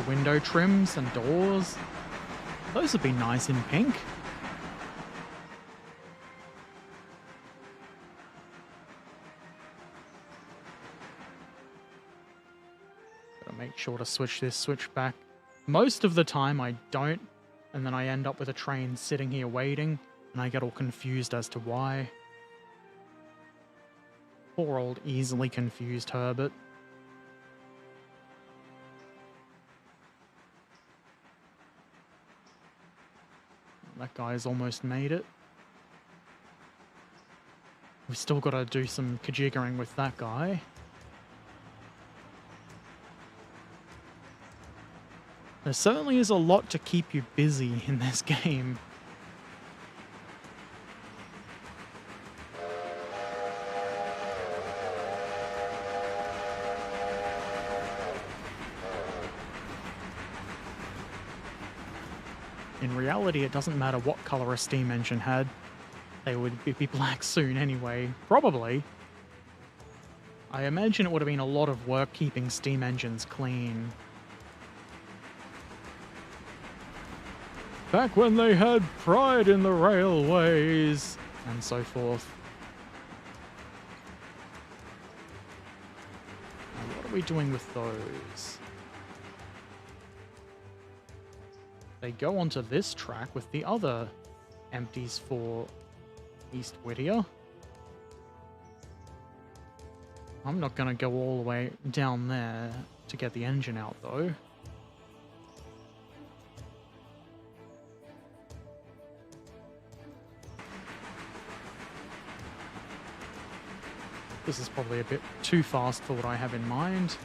window trims and doors, those would be nice in pink. Make sure to switch this switch back. Most of the time I don't, and then I end up with a train sitting here waiting, and I get all confused as to why. Poor old easily confused Herbert. That guy's almost made it. We've still got to do some kajiggering with that guy. There certainly is a lot to keep you busy in this game. In reality, it doesn't matter what color a steam engine had. They would be black soon anyway. Probably. I imagine it would have been a lot of work keeping steam engines clean. Back when they had pride in the railways, and so forth. Now, what are we doing with those? They go onto this track with the other empties for East Whittier. I'm not going to go all the way down there to get the engine out, though. This is probably a bit too fast for what I have in mind.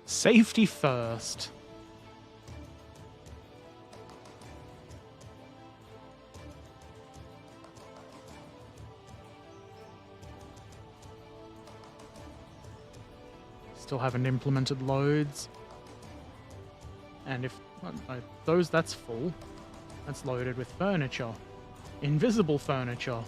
Safety first. Still haven't implemented loads. And if that's full, that's loaded with furniture. Invisible furniture.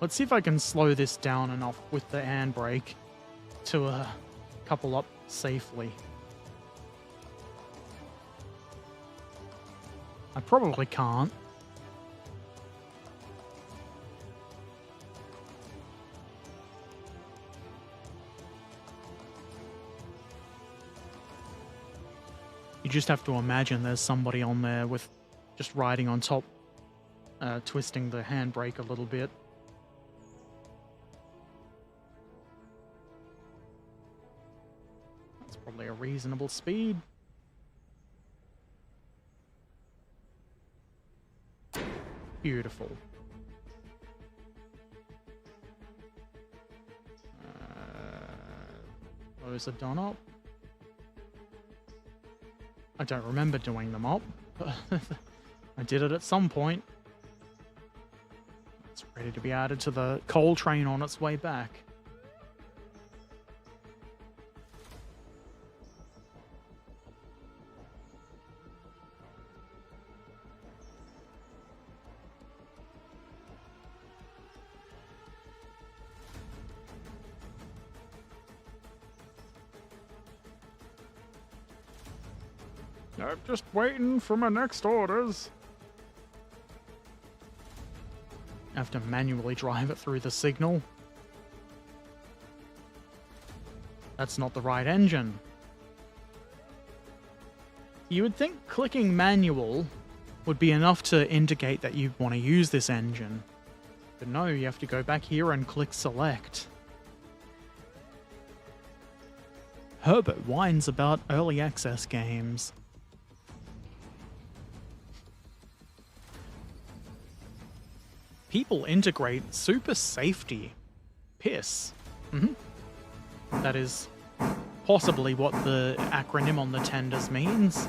Let's see if I can slow this down enough with the handbrake to couple up safely. I probably can't. You just have to imagine there's somebody on there with just riding on top, twisting the handbrake a little bit. That's probably a reasonable speed. Beautiful. Those are done up. I don't remember doing them up, but I did it at some point. It's ready to be added to the coal train on its way back. I'm just waiting for my next orders. I have to manually drive it through the signal. That's not the right engine. You would think clicking manual would be enough to indicate that you want to use this engine. But no, you have to go back here and click select. Herbert whines about early access games. People integrate super safety. Piss. That is possibly what the acronym on the tenders means.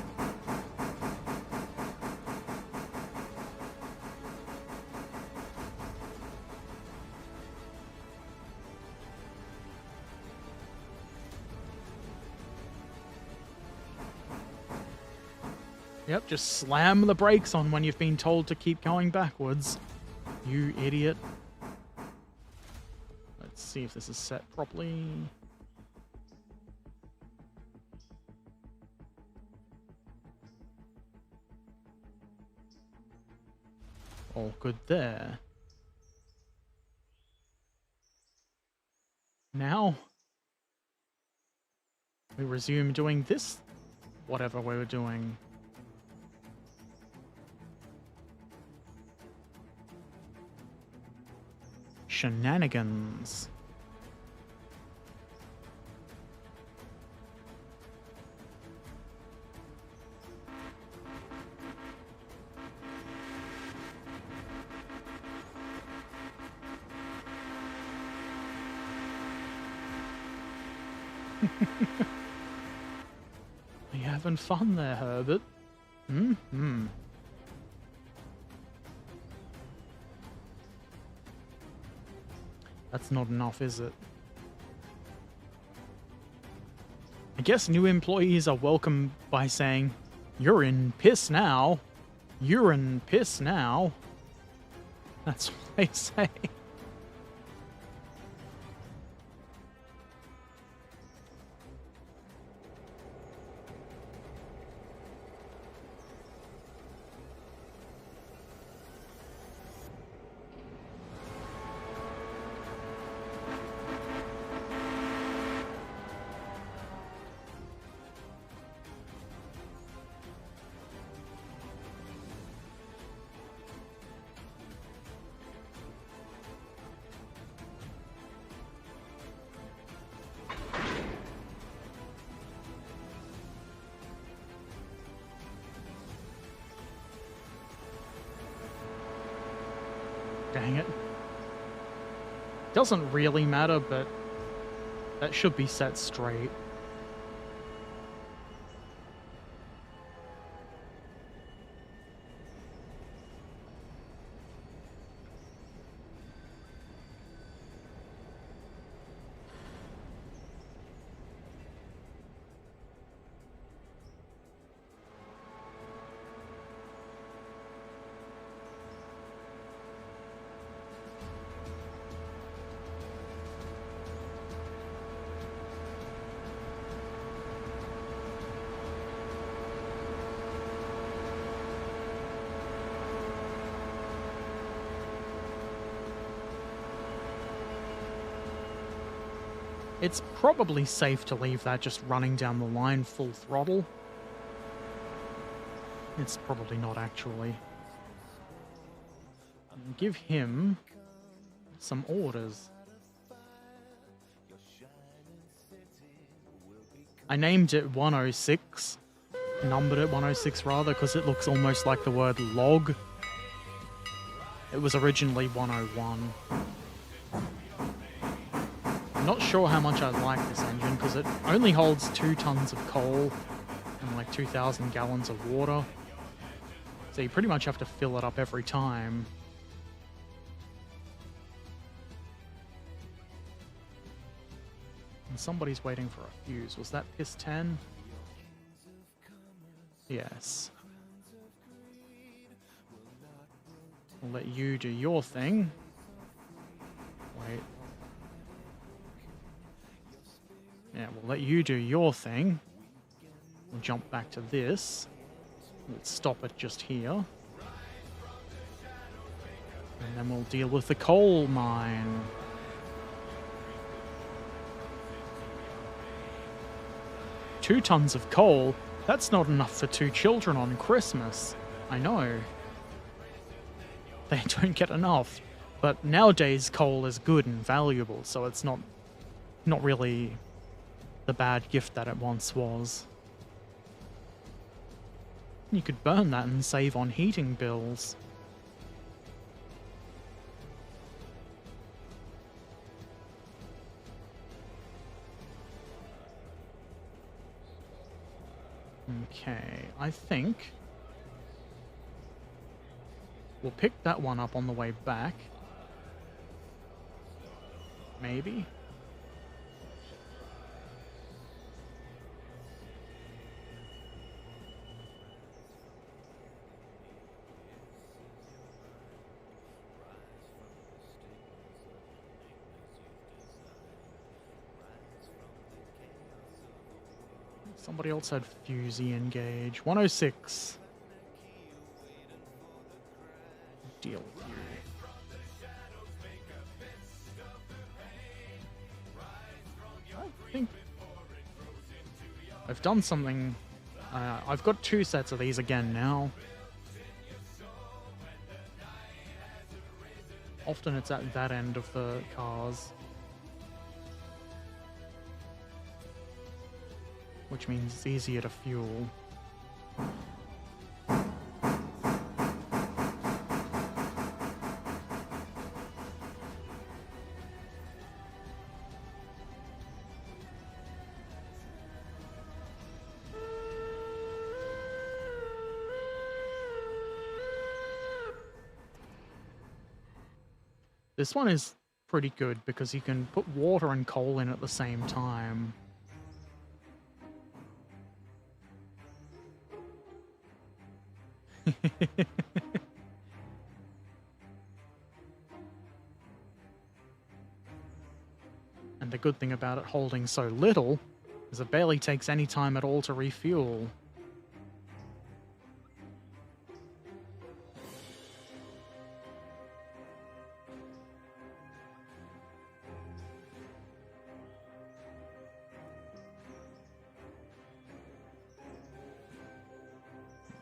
Yep, just slam the brakes on when you've been told to keep going backwards. You idiot. Let's see if this is set properly. All good there. Now, we resume doing this, whatever we were doing. Shenanigans. Are you having fun there, Herbert? Mm-hmm. That's not enough, is it? I guess new employees are welcome by saying, "You're in piss now. You're in piss now." That's what they say. Dang it. Doesn't really matter, but that should be set straight. It's probably safe to leave that just running down the line full throttle. It's probably not, actually. Give him some orders. I named it 106. Numbered it 106 rather, because it looks almost like the word log. It was originally 101. I'm not sure how much I like this engine, because it only holds 2 tons of coal and like 2,000 gallons of water. So you pretty much have to fill it up every time. And somebody's waiting for a fuse. Was that piss 10? Yes. I'll let you do your thing. Wait. Yeah, we'll let you do your thing. We'll jump back to this. We'll stop it just here. And then we'll deal with the coal mine. Two tons of coal? That's not enough for 2 children on Christmas. I know. They don't get enough. But nowadays coal is good and valuable, so it's not really the bad gift that it once was. You could burn that and save on heating bills. Okay, I think we'll pick that one up on the way back. Maybe? Somebody else had Fusey engage. 106. Deal with you. I think I've done something. I've got 2 sets of these again now. Often it's at that end of the cars. Which means it's easier to fuel. This one is pretty good because you can put water and coal in at the same time. And the good thing about it holding so little is it barely takes any time at all to refuel.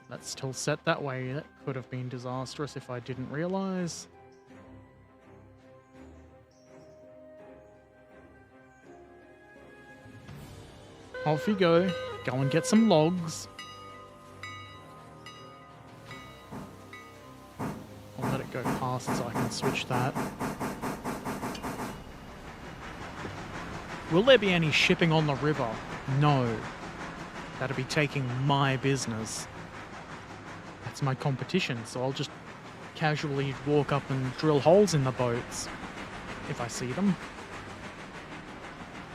That's still set that way. That could have been disastrous if I didn't realize. Off you go. Go and get some logs. I'll let it go past so I can switch that. Will there be any shipping on the river? No. That'd be taking my business. That's my competition, so I'll just casually walk up and drill holes in the boats if I see them.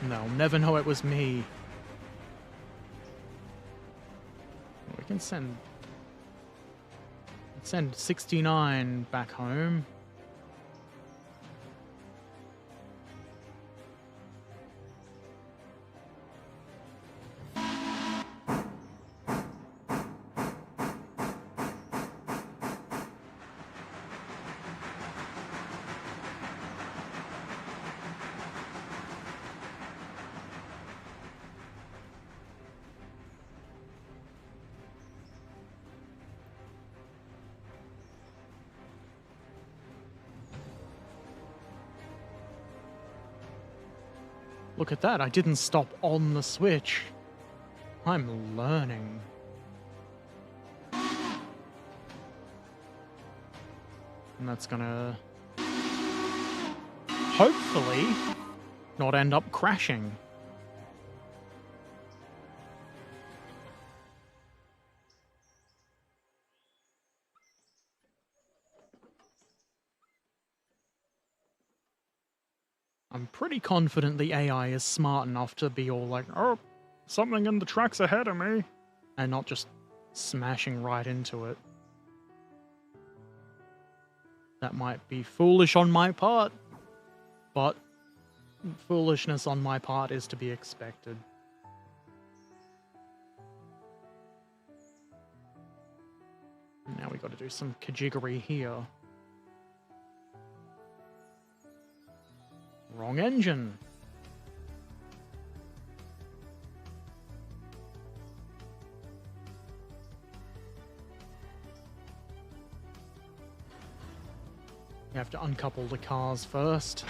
And they'll never know it was me. We can send 69 back home. Look at that, I didn't stop on the switch. I'm learning. And that's gonna hopefully not end up crashing. I'm pretty confident the AI is smart enough to be all like, Oh, something in the tracks ahead of me. and not just smashing right into it. That might be foolish on my part, but foolishness on my part is to be expected. Now we got to do some kajiggery here. Wrong engine. You have to uncouple the cars first.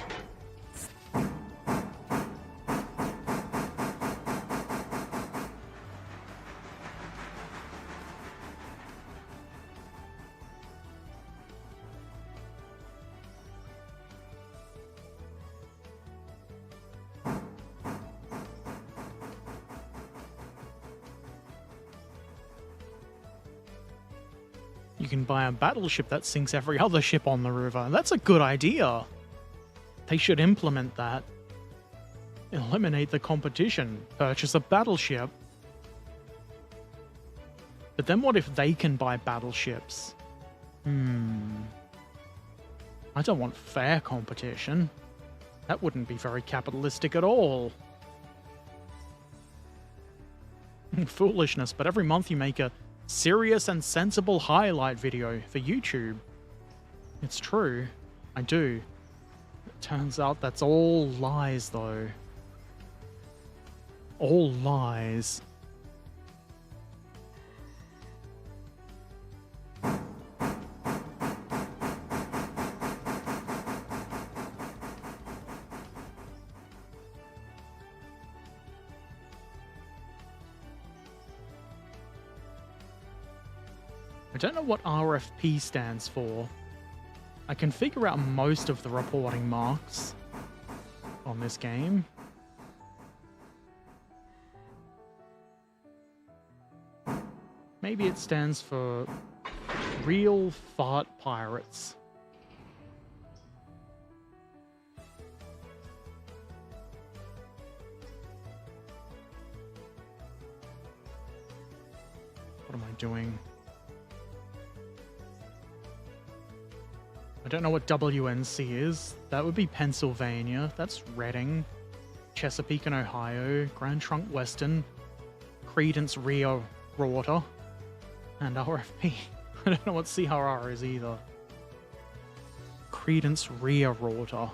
You can buy a battleship that sinks every other ship on the river. That's a good idea. They should implement that. Eliminate the competition. Purchase a battleship. But then what if they can buy battleships? I don't want fair competition. That wouldn't be very capitalistic at all. Foolishness, but every month you make a serious and sensible highlight video for YouTube. It's true. I do. It turns out that's all lies, though. All lies. I don't know what RFP stands for. I can figure out most of the reporting marks on this game. Maybe it stands for Real Fart Pirates. What am I doing? I don't know what WNC is. That would be Pennsylvania. That's Reading. Chesapeake and Ohio. Grand Trunk Western. Credence Rio Rorter. And RFP. I don't know what CRR is either. Credence Rio Rorter.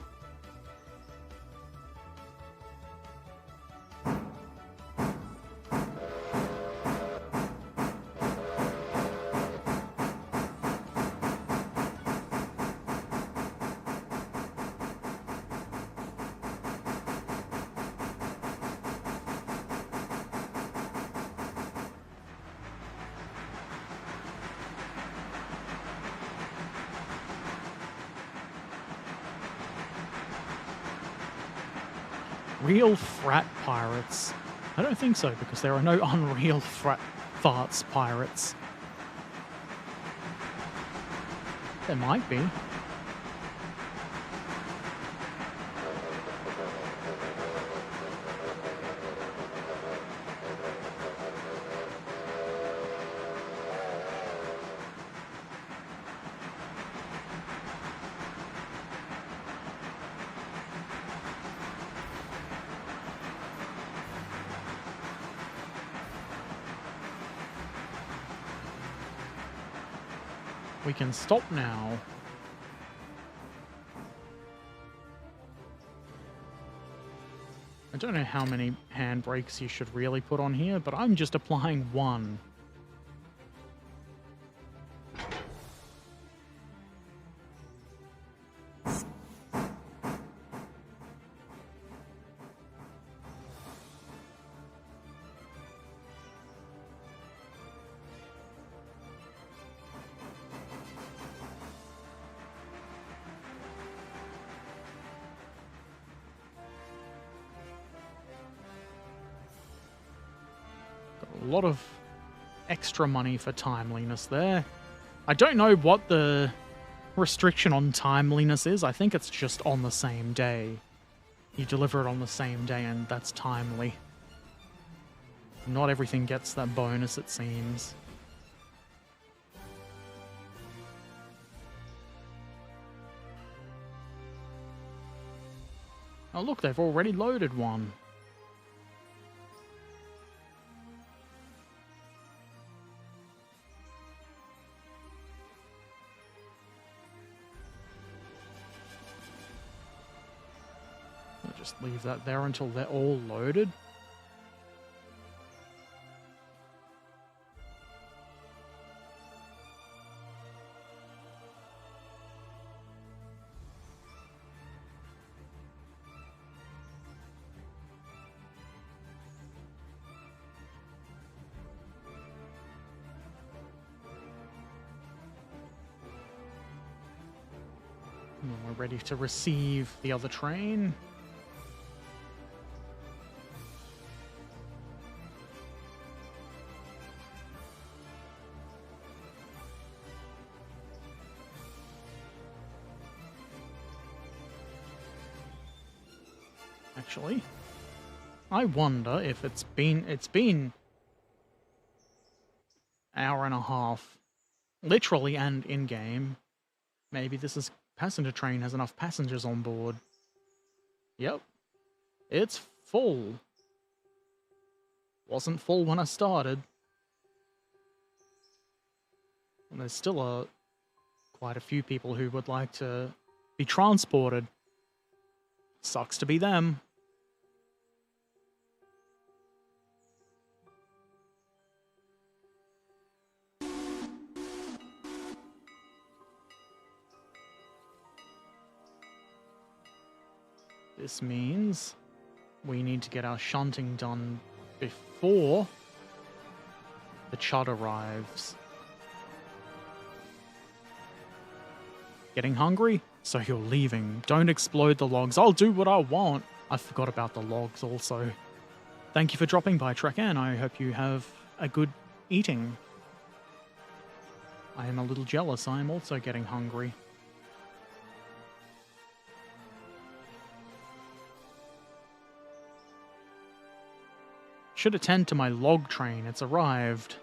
Real frat pirates? I don't think so, because there are no unreal farts pirates. There might be. We can stop now. I don't know how many handbrakes you should really put on here, but I'm just applying one. A lot of extra money for timeliness there. I don't know what the restriction on timeliness is. I think it's just on the same day. You deliver it on the same day and that's timely. Not everything gets that bonus, it seems. Oh look, they've already loaded one. I'll just leave that there until they're all loaded. We're ready to receive the other train. Actually, I wonder if it's been hour and a half, literally and in-game. Maybe this passenger train has enough passengers on board. Yep. It's full. Wasn't full when I started. And there's still quite a few people who would like to be transported. Sucks to be them. This means we need to get our shunting done before the chud arrives. Getting hungry? So you're leaving. Don't explode the logs. I'll do what I want. I forgot about the logs also. Thank you for dropping by, Trek, and I hope you have a good eating. I am a little jealous. I am also getting hungry. Should attend to my log train. It's arrived.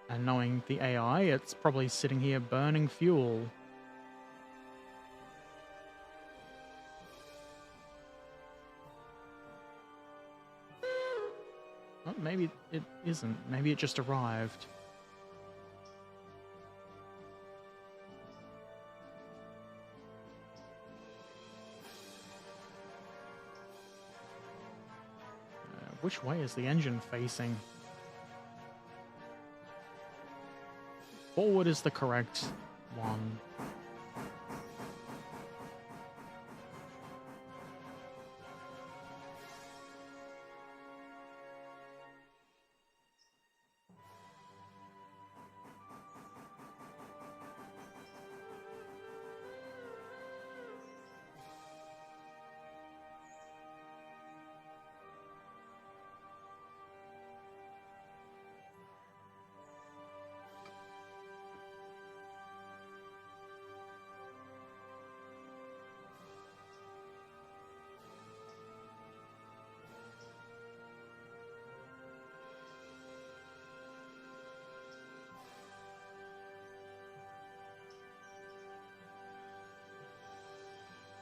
And knowing the AI, it's probably sitting here burning fuel. Well, maybe it isn't. Maybe it just arrived. Which way is the engine facing? Forward is the correct one.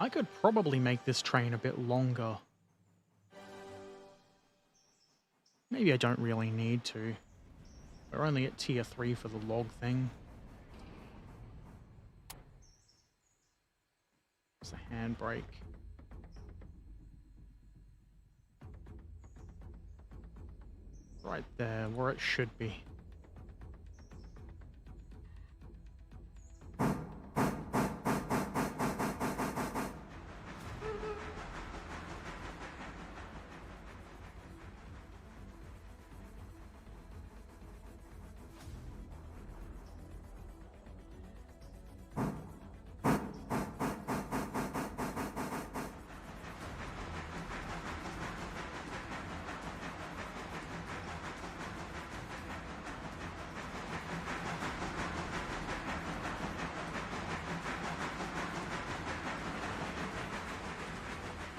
I could probably make this train a bit longer. Maybe I don't really need to. We're only at tier 3 for the log thing. There's a handbrake. Right there, where it should be.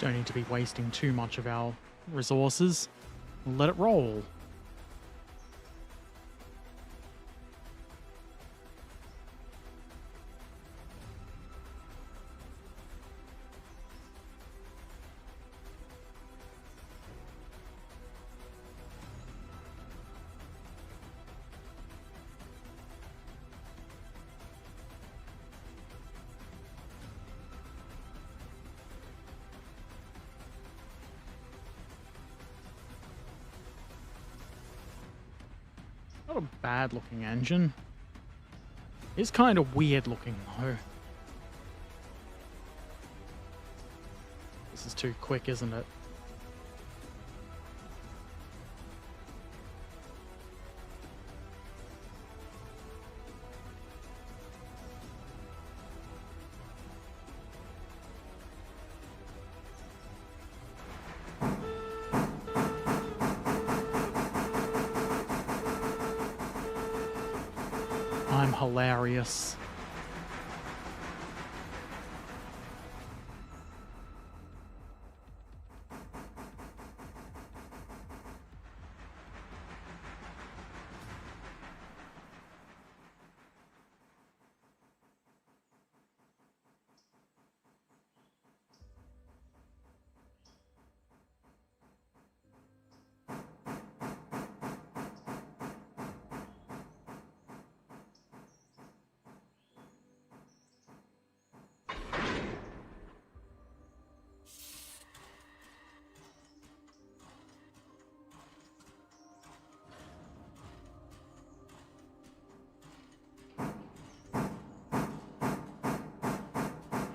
Don't need to be wasting too much of our resources. Let it roll. Not a bad looking engine. It's kind of weird looking though. This is too quick, isn't it? I'm hilarious.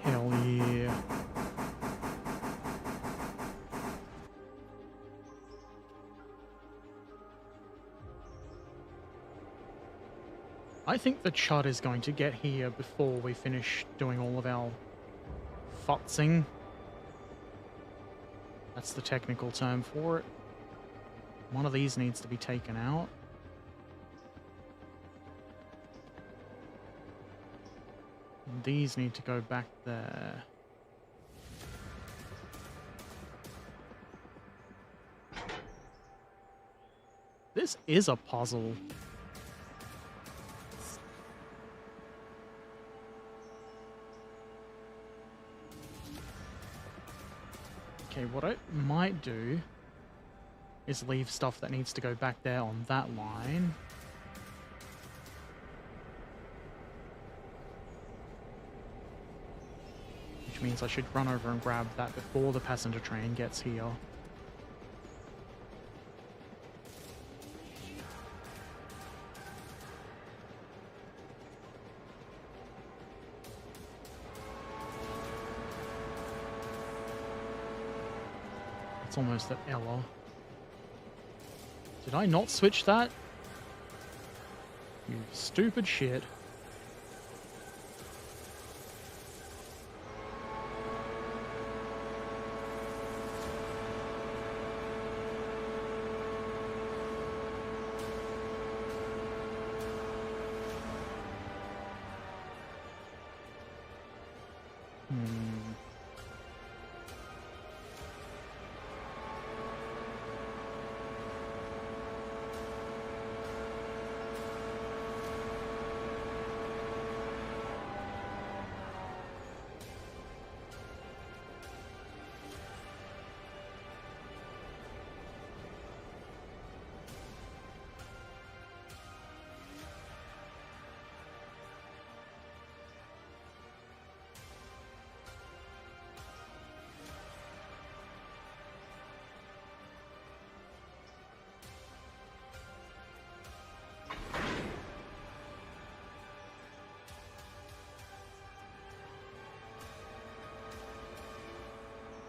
Hell yeah. I think the chud is going to get here before we finish doing all of our futzing. That's the technical term for it. One of these needs to be taken out. And these need to go back there. This is a puzzle. Okay, what I might do is leave stuff that needs to go back there on that line. Which means I should run over and grab that before the passenger train gets here. It's almost at Ella. Did I not switch that? You stupid shit.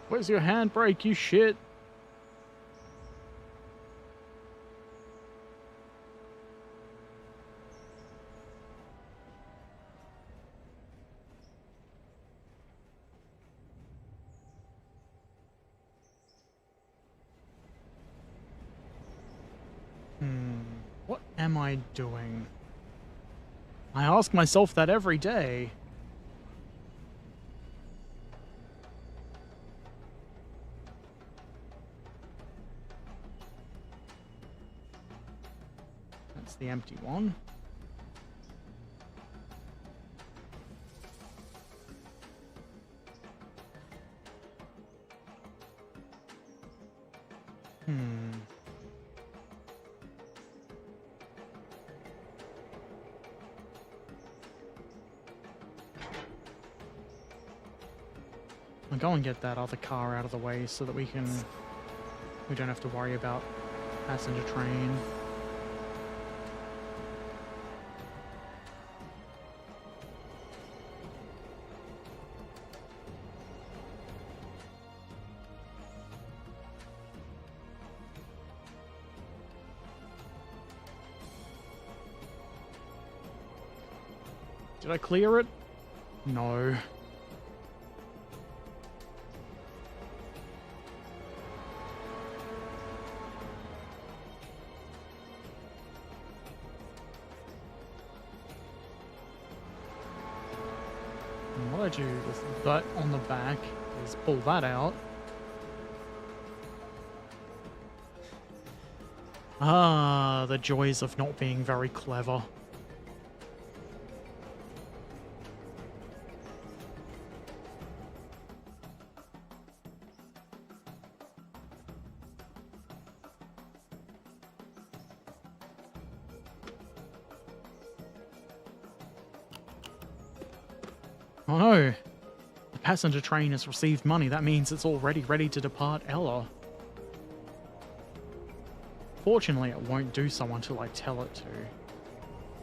Where's your handbrake, you shit? What am I doing? I ask myself that every day. That's the empty one. I'll go and get that other car out of the way so that we don't have to worry about passenger train. Did I clear it? No. And what I do with that on the back is pull that out. Ah, the joys of not being very clever. Oh no! The passenger train has received money. That means it's already ready to depart Ella. Fortunately, it won't do so until I tell it to,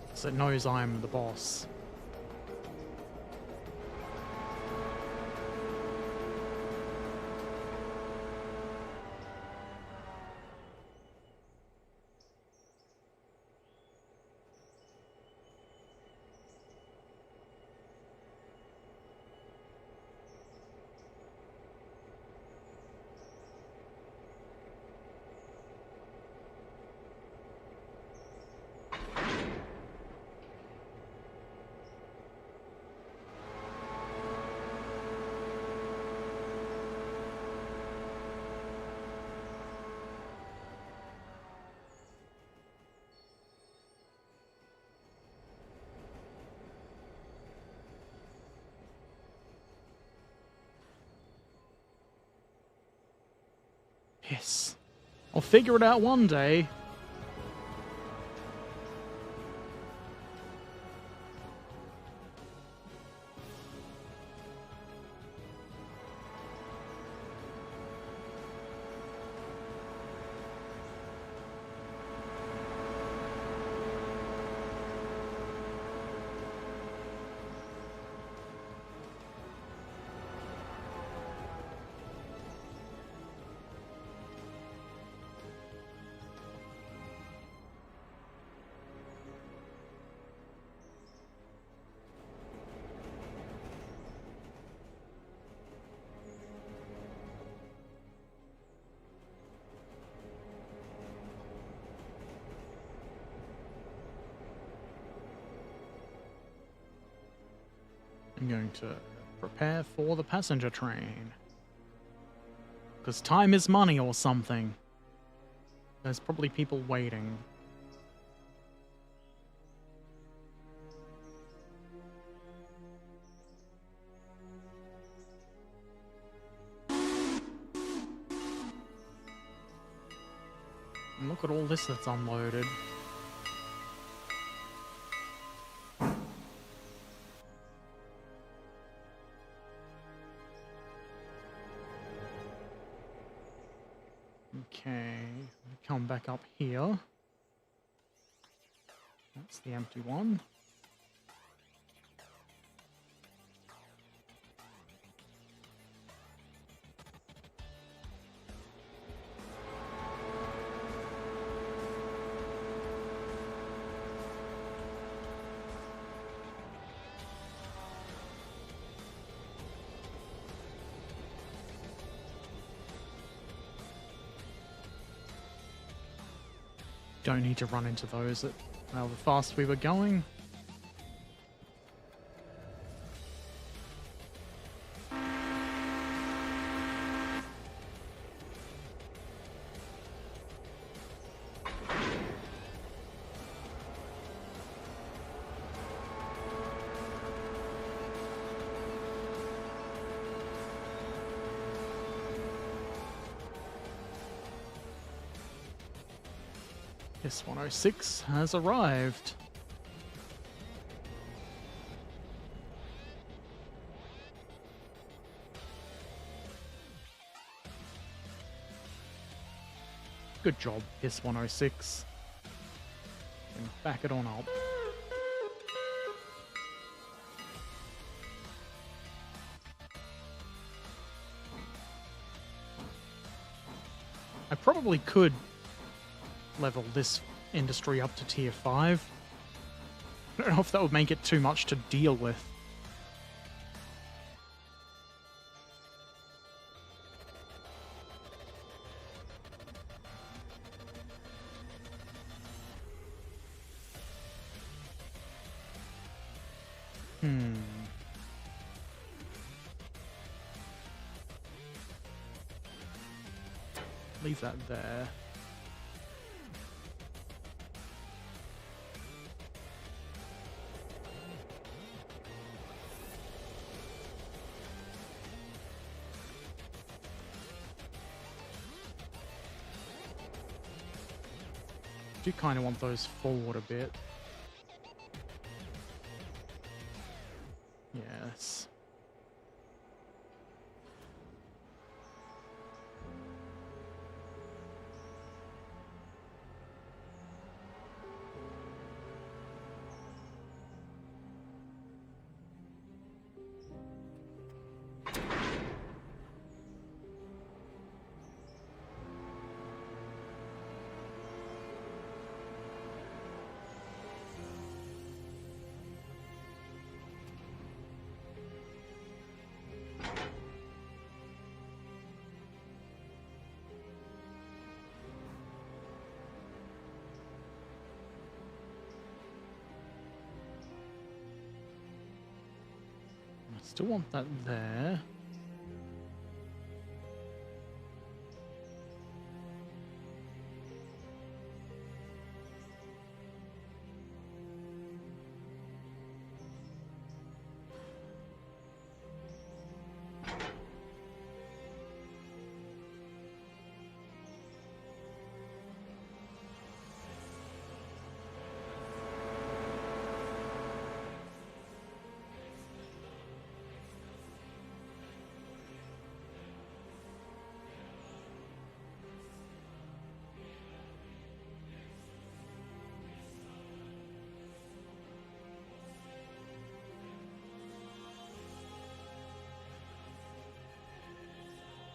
because it knows I'm the boss. Yes. I'll figure it out one day. I'm going to prepare for the passenger train. Because time is money or something. There's probably people waiting. And look at all this that's unloaded. Okay, come back up here. That's the empty one. Don't need to run into those at how fast we were going. This 106 has arrived. Good job, Piss 106. And back it on up. I probably could level this industry up to tier 5. I don't know if that would make it too much to deal with. Leave that there. Do kind of want those forward a bit. Yes. I still want that there.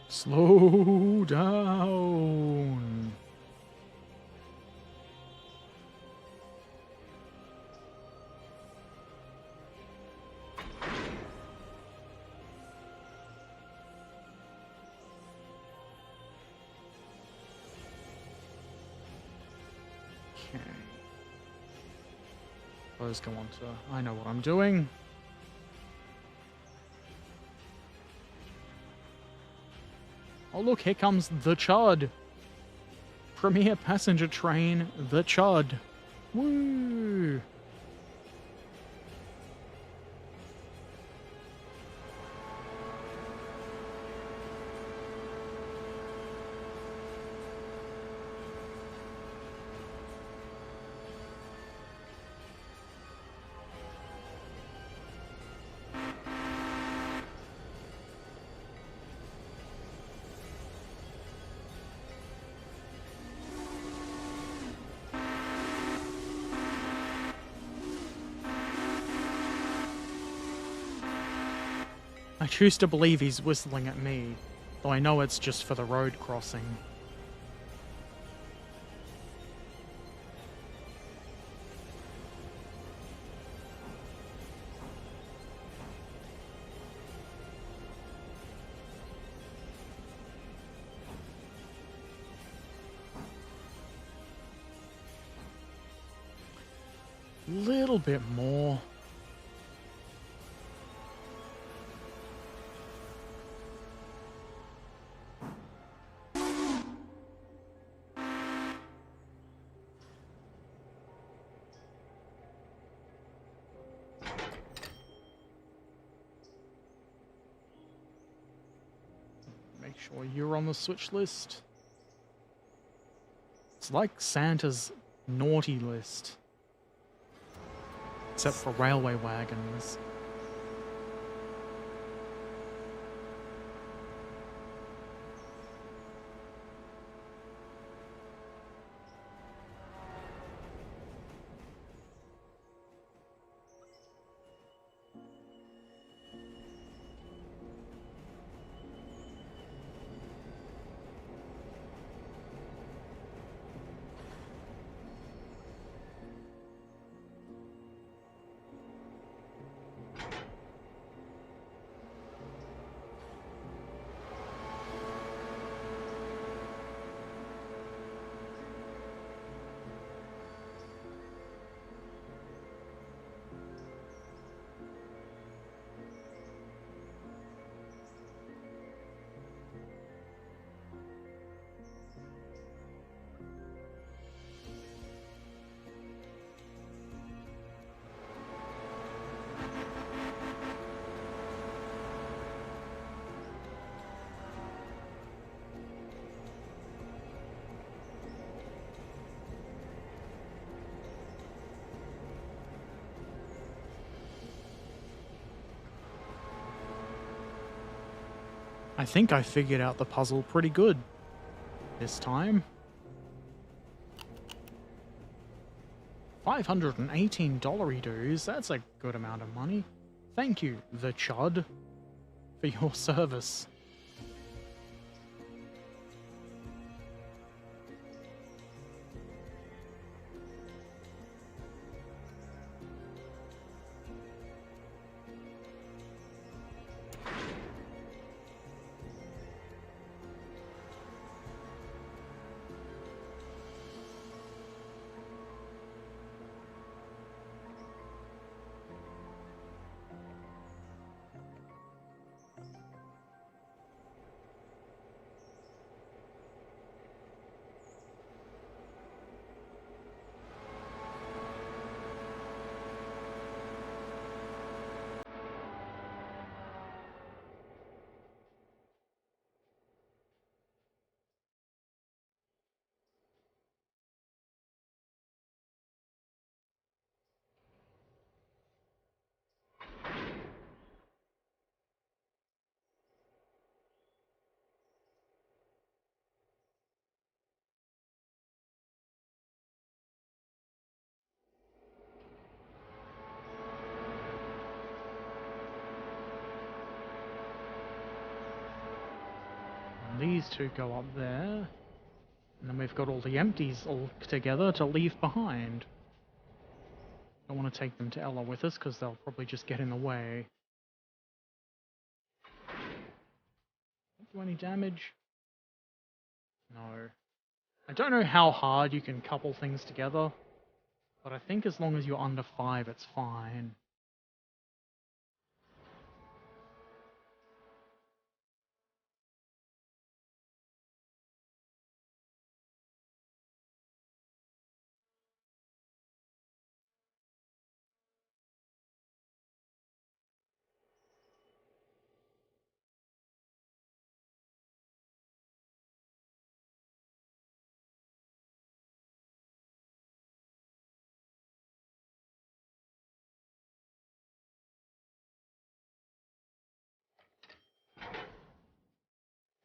Slow down. Okay. Those go on to... I know what I'm doing. Oh look, here comes the Chud. Premier passenger train, the Chud. Woo! I choose to believe he's whistling at me, though I know it's just for the road crossing. Little bit more. Make sure you're on the switch list. It's like Santa's naughty list. Except for railway wagons. I think I figured out the puzzle pretty good this time. $518 dues, that's a good amount of money. Thank you, the Chud, for your service. These two go up there, and then we've got all the empties all together to leave behind. Don't want to take them to Ella with us because they'll probably just get in the way. Don't do any damage? No. I don't know how hard you can couple things together, but I think as long as you're under 5, it's fine.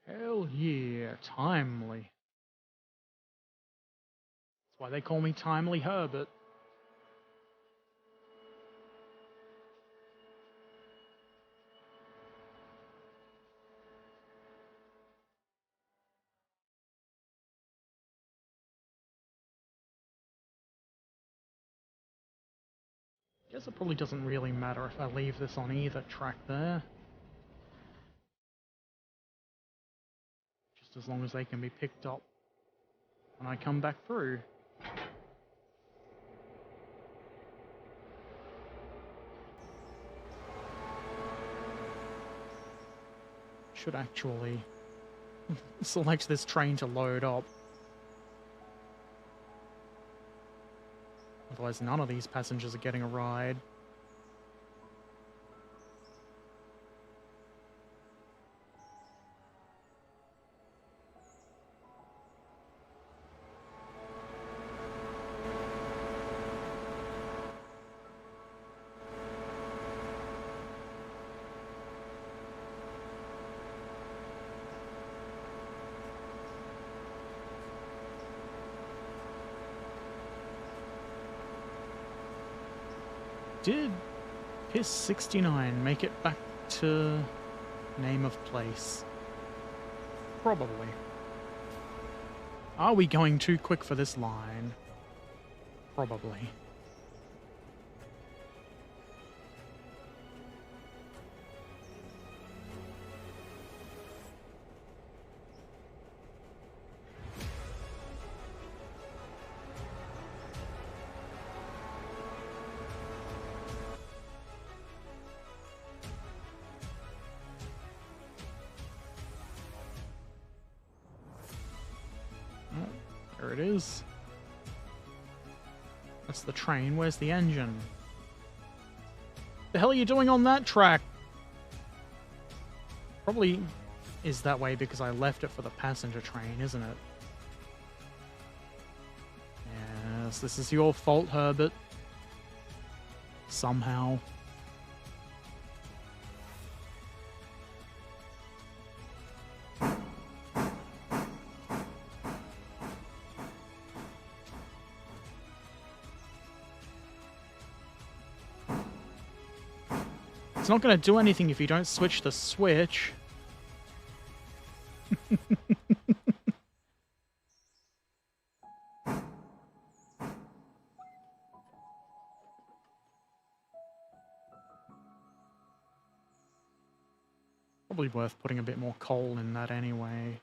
Hell yeah, timely. That's why they call me Timely Herbert. Guess it probably doesn't really matter if I leave this on either track there. Just as long as they can be picked up when I come back through. Should actually select this train to load up. Otherwise none of these passengers are getting a ride. did Piss 69 make it back to name of place? Probably. Are we going too quick for this line? Probably. There it is. That's the train. Where's the engine? The hell are you doing on that track? Probably is that way because I left it for the passenger train, isn't it? Yes, this is your fault, Herbert. Somehow. It's not going to do anything if you don't switch the switch. Probably worth putting a bit more coal in that anyway.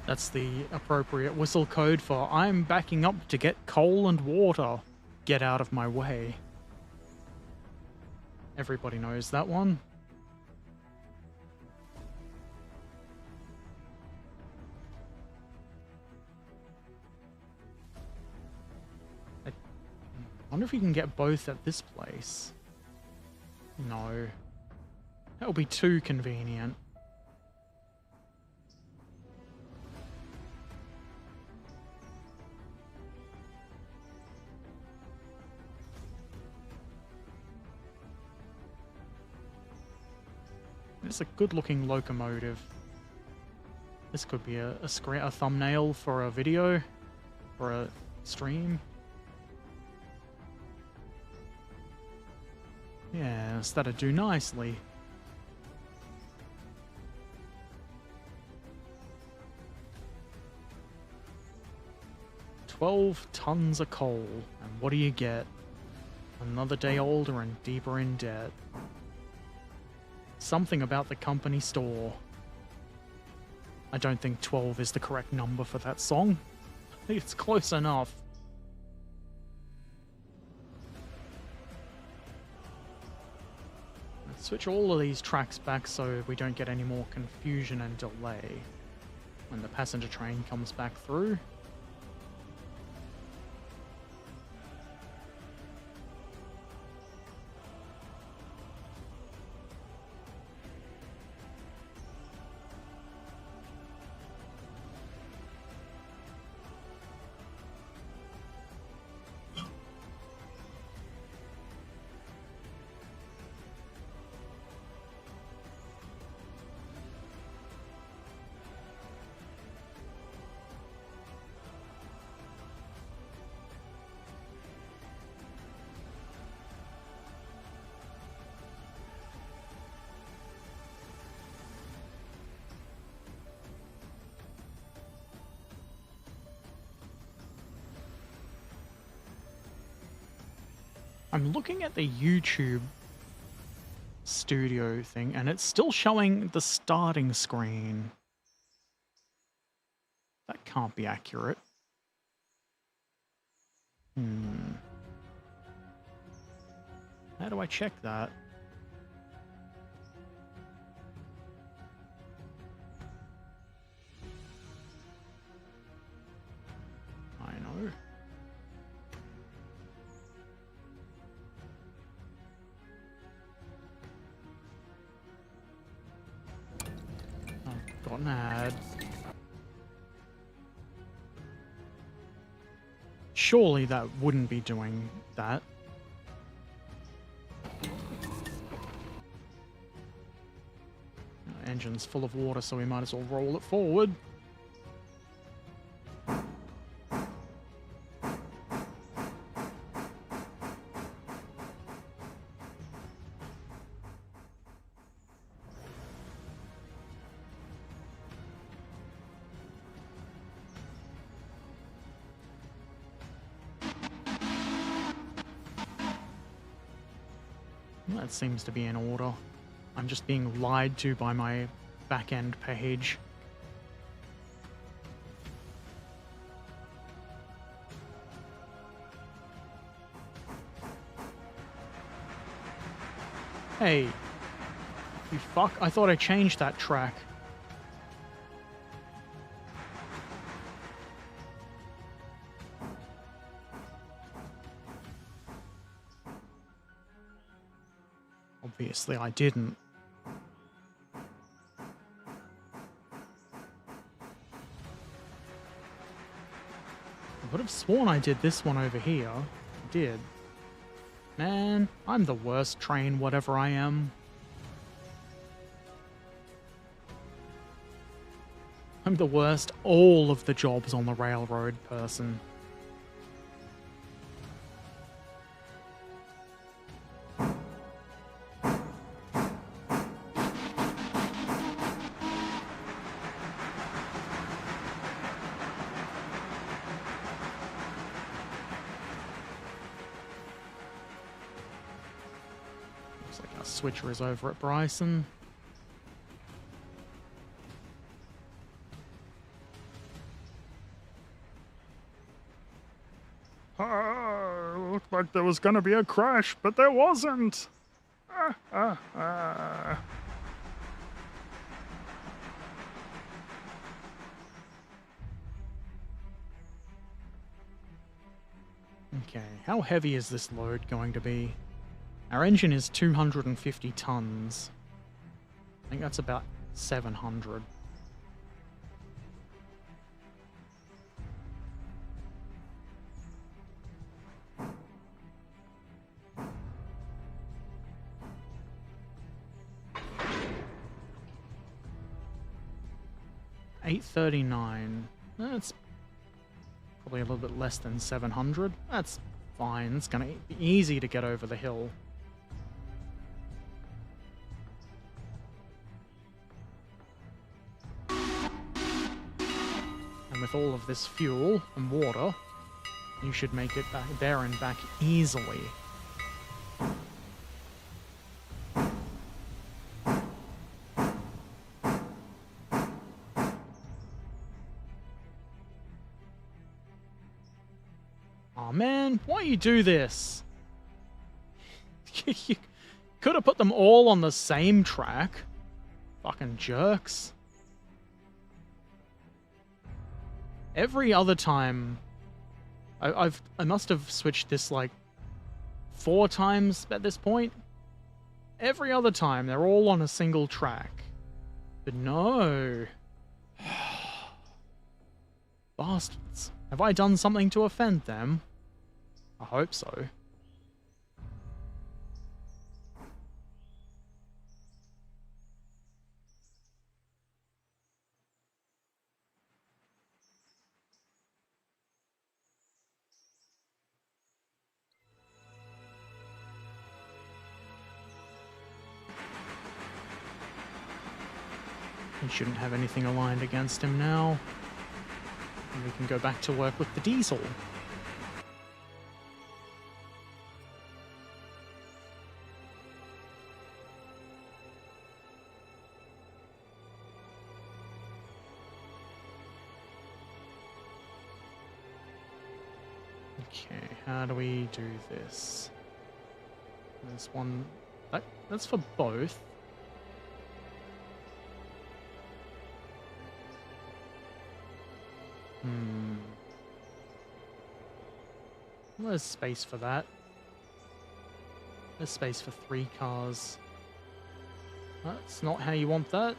That's the appropriate whistle code for I'm backing up to get coal and water. Get out of my way. Everybody knows that one. I wonder if you can get both at this place. No. That would be too convenient. It's a good-looking locomotive. This could be a thumbnail for a video or a stream. Yes, that'd do nicely. $12 tons of coal, and what do you get? Another day older and deeper in debt. Something about the company store. I don't think 12 is the correct number for that song. I think it's close enough. Let's switch all of these tracks back so we don't get any more confusion and delay when the passenger train comes back through. I'm looking at the YouTube studio thing, and it's still showing the starting screen. That can't be accurate. How do I check that? an ad. Surely that wouldn't be doing that. Engine's full of water, so we might as well roll it forward. That seems to be in order. I'm just being lied to by my back-end page. Hey, you fuck, I thought I changed that track. Obviously I didn't. I would have sworn I did this one over here. I did. Man, I'm the worst train, whatever I am. I'm the worst all of the jobs on the railroad person. Switcher is over at Bryson. Looked like there was going to be a crash, but there wasn't. Okay, how heavy is this load going to be? Our engine is 250 tons. I think that's about 700. $839. That's probably a little bit less than 700. That's fine. It's gonna be easy to get over the hill. With all of this fuel and water, you should make it back there and back easily. Oh man, why you do this? You could have put them all on the same track. Fucking jerks. Every other time, I must have switched this like 4 times at this point. Every other time, they're all on a single track. But no. Bastards. Have I done something to offend them? I hope so. He shouldn't have anything aligned against him now. And we can go back to work with the diesel. Okay, how do we do this? There's one... That's for both. There's space for that. There's space for 3 cars. That's not how you want that.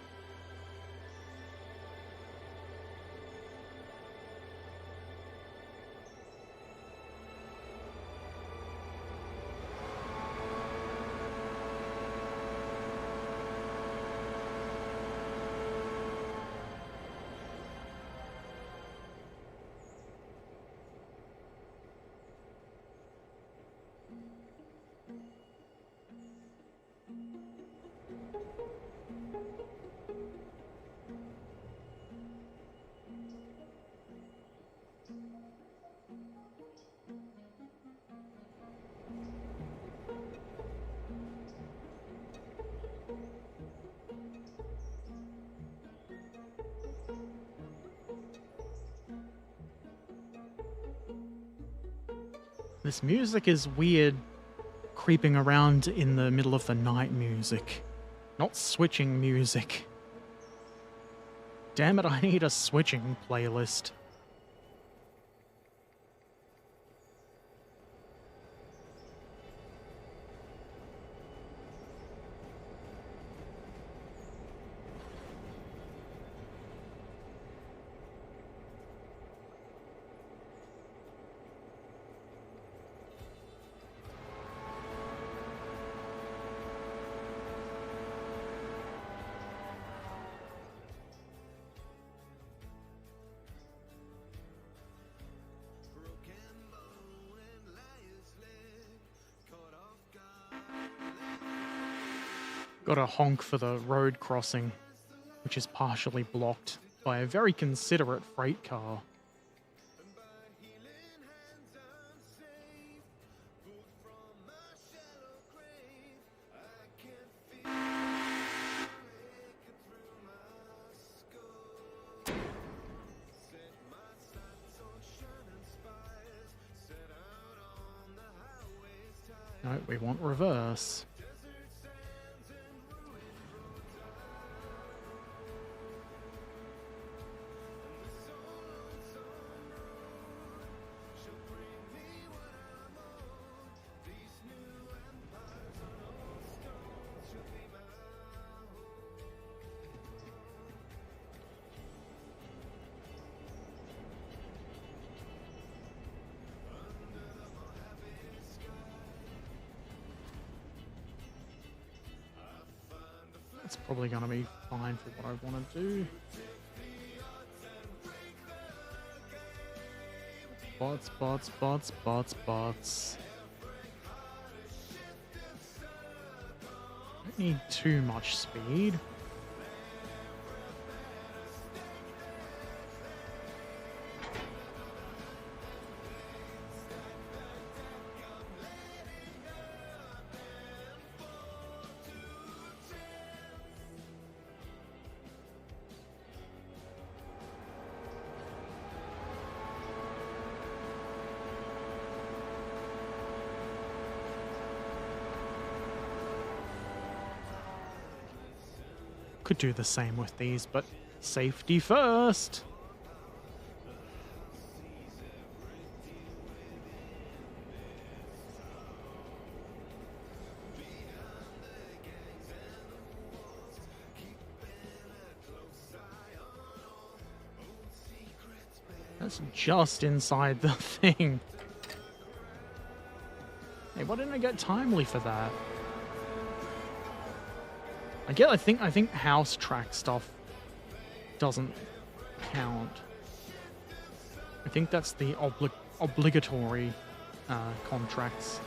This music is weird, creeping around in the middle of the night music. Not switching music. Damn it, I need a switching playlist. Gotta honk for the road crossing, which is partially blocked by a very considerate freight car. No, we want reverse. It's probably going to be fine for what I want to do. Bots, bots, bots, bots, bots. Don't need too much speed. Could do the same with these, but safety first. That's just inside the thing. Hey, why didn't I get timely for that? I think house track stuff doesn't count. I think that's the obligatory contracts.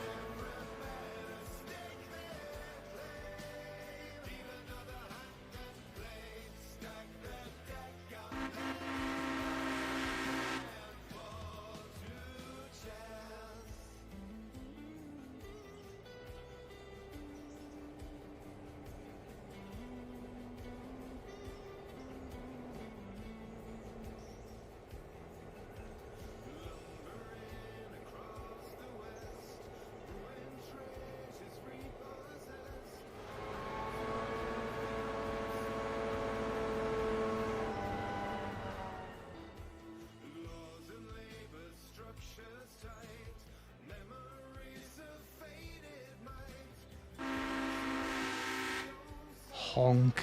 Honk.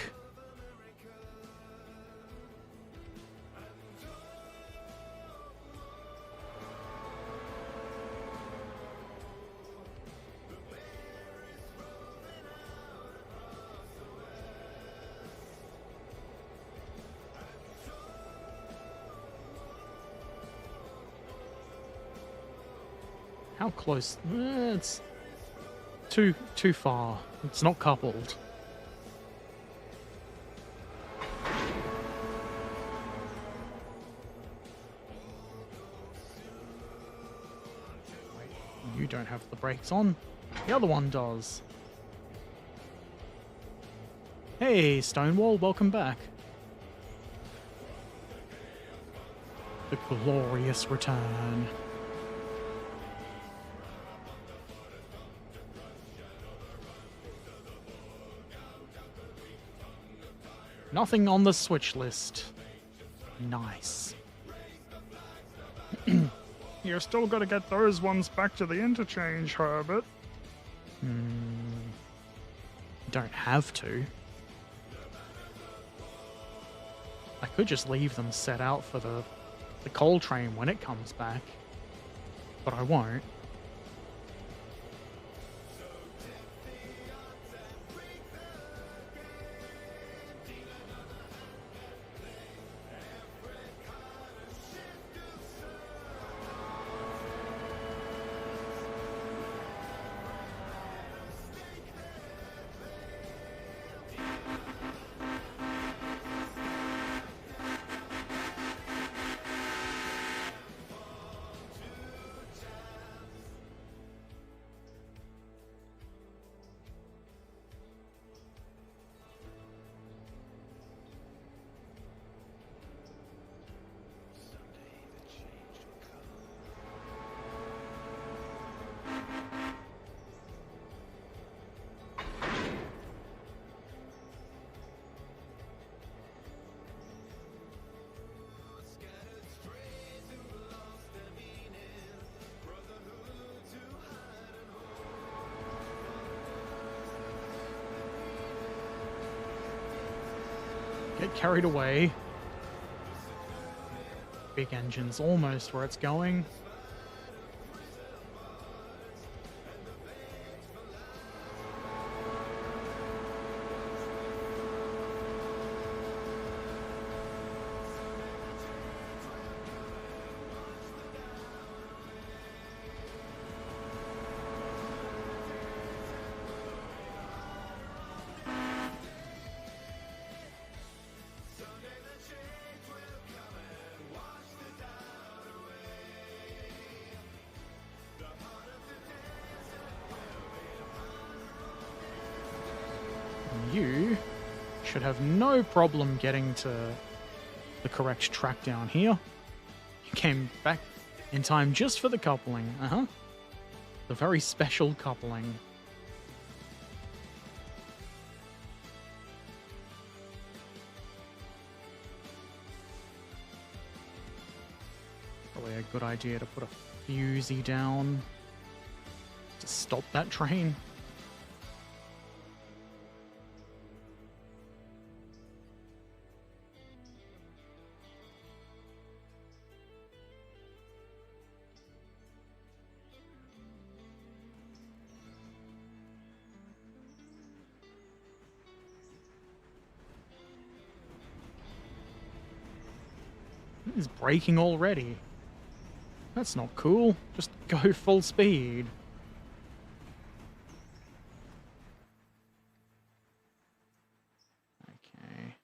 How close? It's too far. It's not coupled. You don't have the brakes on. The other one does. Hey, Stonewall, welcome back. The glorious return. Nothing on the switch list. Nice. You still got to get those ones back to the interchange, Herbert. Don't have to. I could just leave them set out for the coal train when it comes back, but I won't. Get carried away. Big engine's almost where it's going. You should have no problem getting to the correct track down here. You came back in time just for the coupling. The very special coupling. Probably a good idea to put a fusee down to stop that train. It's braking already. That's not cool. Just go full speed. Okay.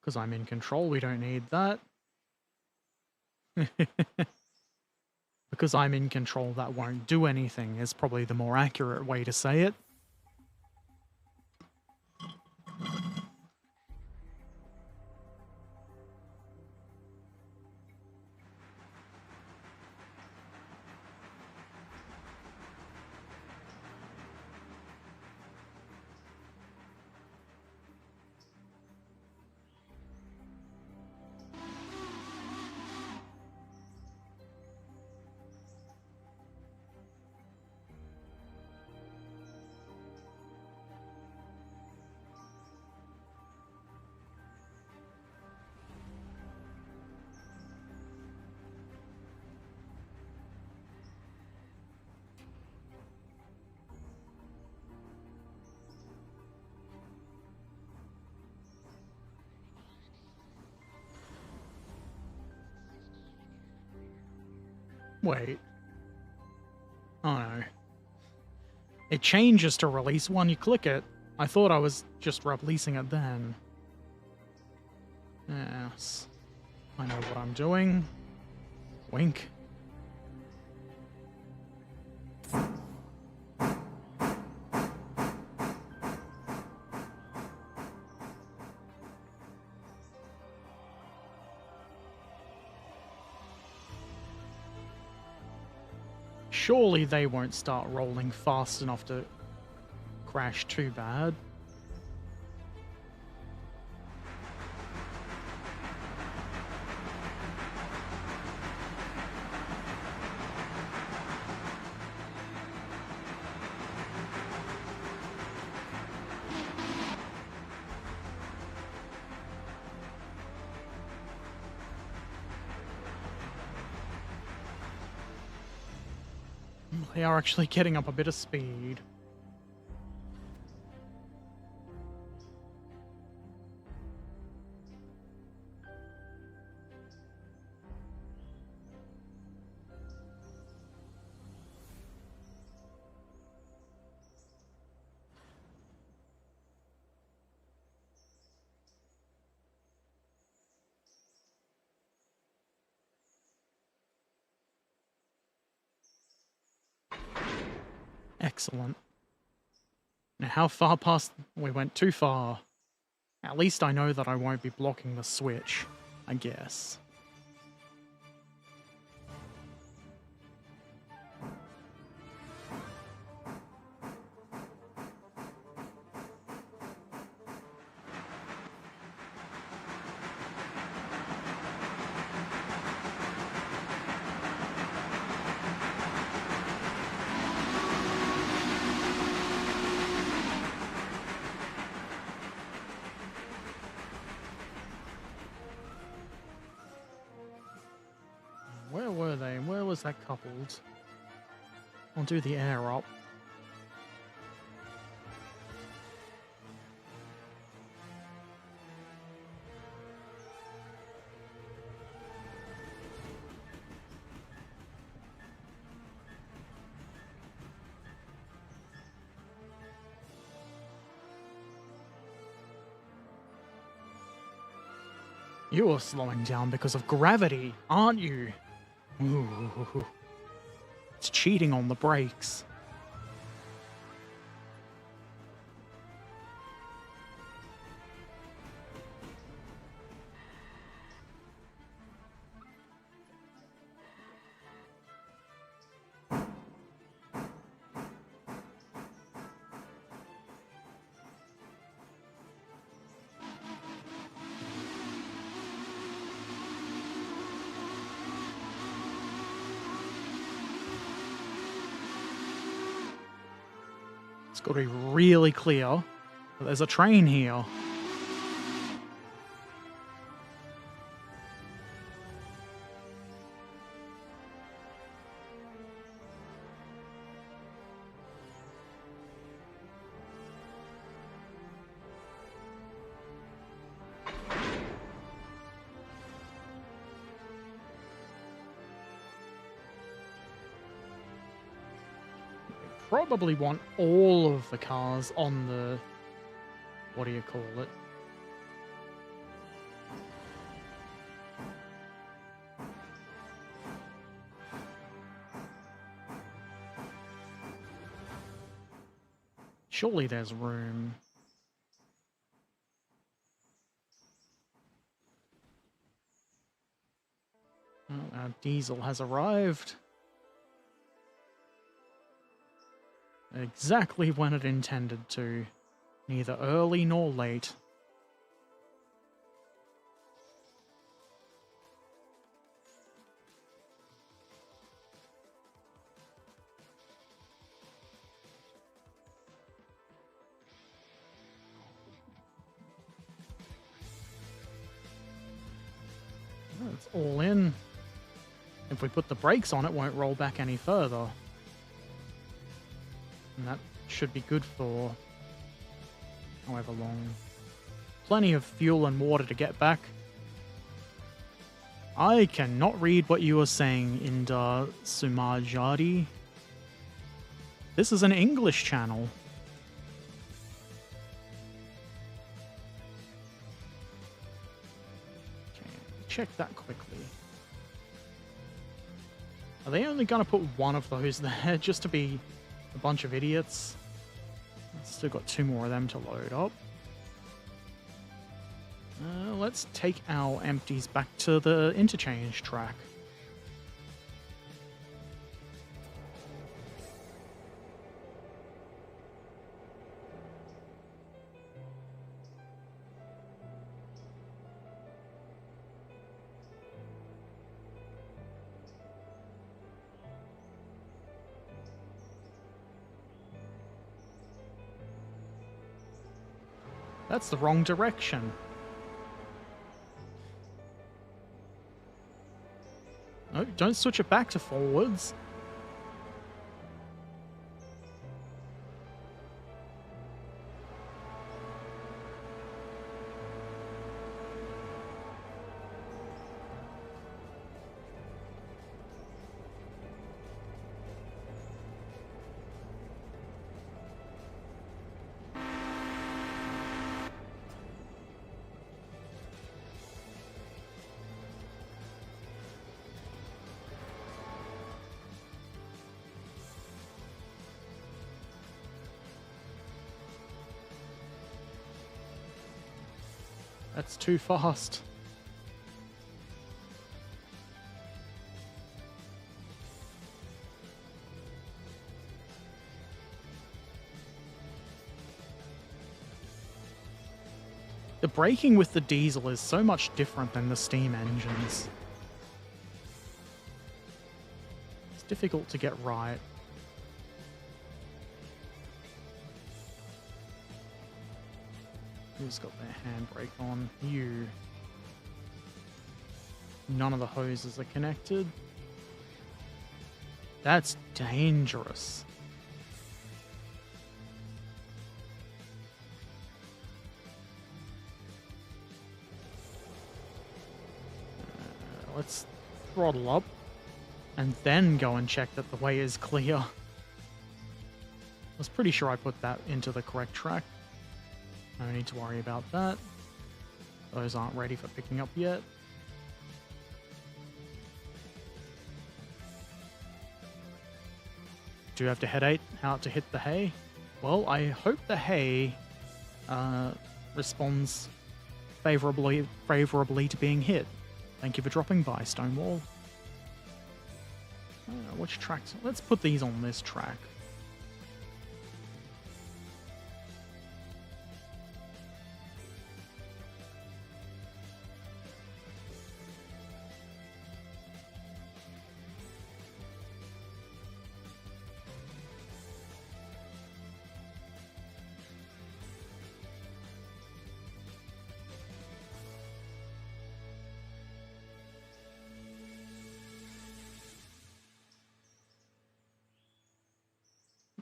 Because I'm in control, we don't need that. Because I'm in control, that won't do anything, is probably the more accurate way to say it. Wait. Oh no. It changes to release one, you click it. I thought I was just releasing it then. Yes. I know what I'm doing. Wink. Surely they won't start rolling fast enough to crash too bad. They are actually getting up a bit of speed. Excellent. Now, how far past... We went too far. At least I know that I won't be blocking the switch, I guess. Where were they? Where was that coupled? I'll do the air up. You are slowing down because of gravity, aren't you? Ooh. It's cheating on the brakes. It's got to be really clear that there's a train here. Probably want all of the cars on the... what do you call it? Surely there's room. Oh, our diesel has arrived. Exactly when it intended to. Neither early nor late. It's all in. If we put the brakes on, it won't roll back any further. And that should be good for however long. Plenty of fuel and water to get back. I cannot read what you are saying, Indar Sumajadi. This is an English channel. Okay, check that quickly. Are they only going to put one of those there just to be a bunch of idiots? Still got two more of them to load up. Let's take our empties back to the interchange track. That's the wrong direction. No, don't switch it back to forwards. That's too fast. The braking with the diesel is so much different than the steam engines. It's difficult to get right. Who's got their handbrake on? You. None of the hoses are connected. That's dangerous. Let's throttle up and then go and check that the way is clear. I was pretty sure I put that into the correct track. No need to worry about that. Those aren't ready for picking up yet. Do you have to head out to hit the hay? Well, I hope the hay responds favorably to being hit. Thank you for dropping by, Stonewall. Which tracks? Let's put these on this track.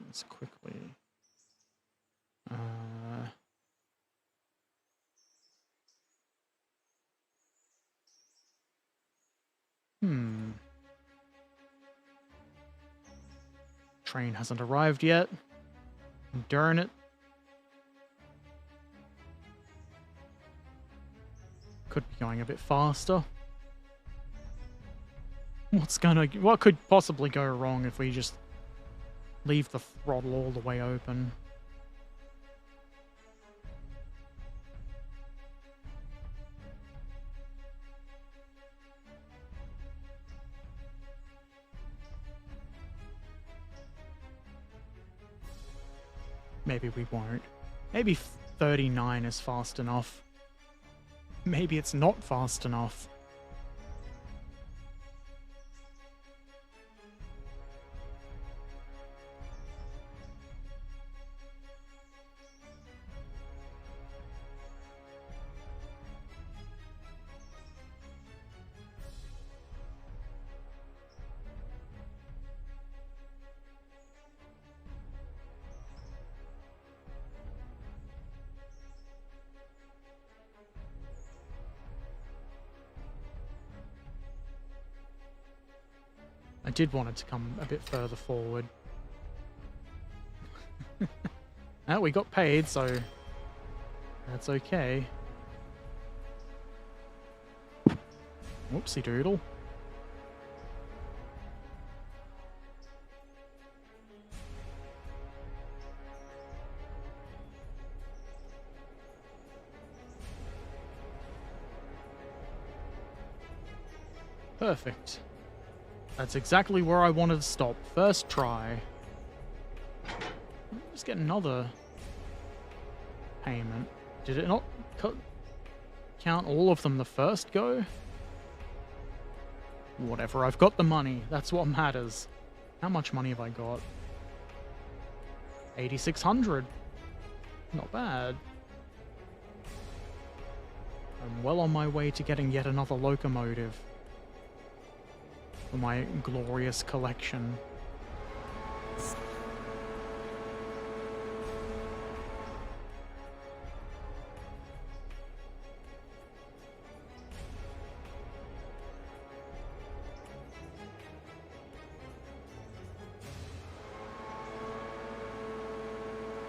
Let's quickly. Train hasn't arrived yet. Darn it. Could be going a bit faster. What could possibly go wrong if we just leave the throttle all the way open? Maybe we won't. Maybe 39 is fast enough. Maybe it's not fast enough. I did want it to come a bit further forward. We got paid, so that's okay. Whoopsie doodle. Perfect. That's exactly where I wanted to stop. First try. Let's get another payment. Did it not count all of them the first go? Whatever, I've got the money. That's what matters. How much money have I got? 8,600. Not bad. I'm well on my way to getting yet another locomotive for my glorious collection.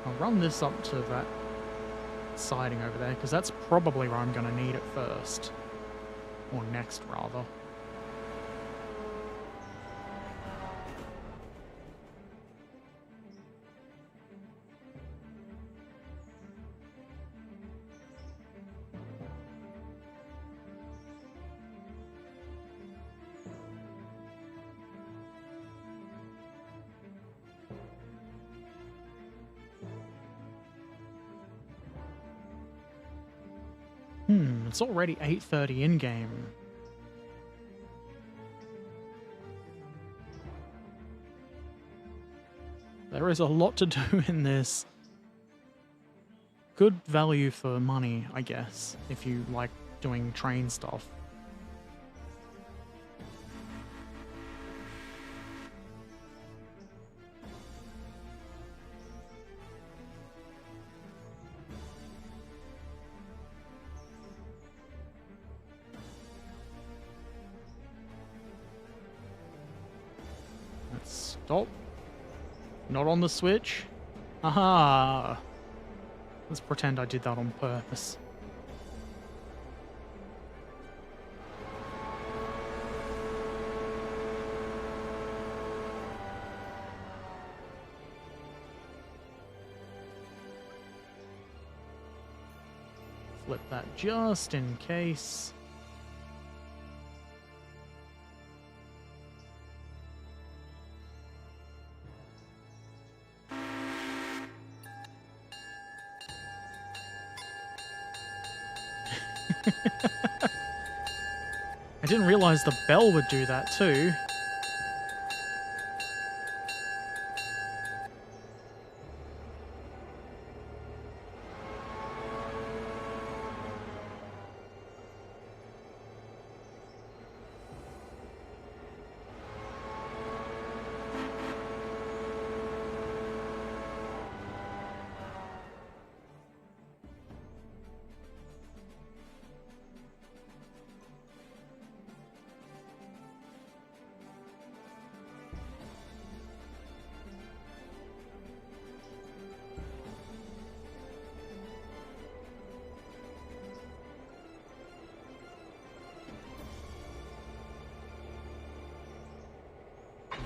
I'll run this up to that siding over there, because that's probably where I'm going to need it first. Or next, rather. It's already 8:30 in-game. There is a lot to do in this. Good value for money, I guess, if you like doing train stuff. Let's stop. Not on the switch. Aha! Let's pretend I did that on purpose. Flip that just in case. I didn't realize the bell would do that too.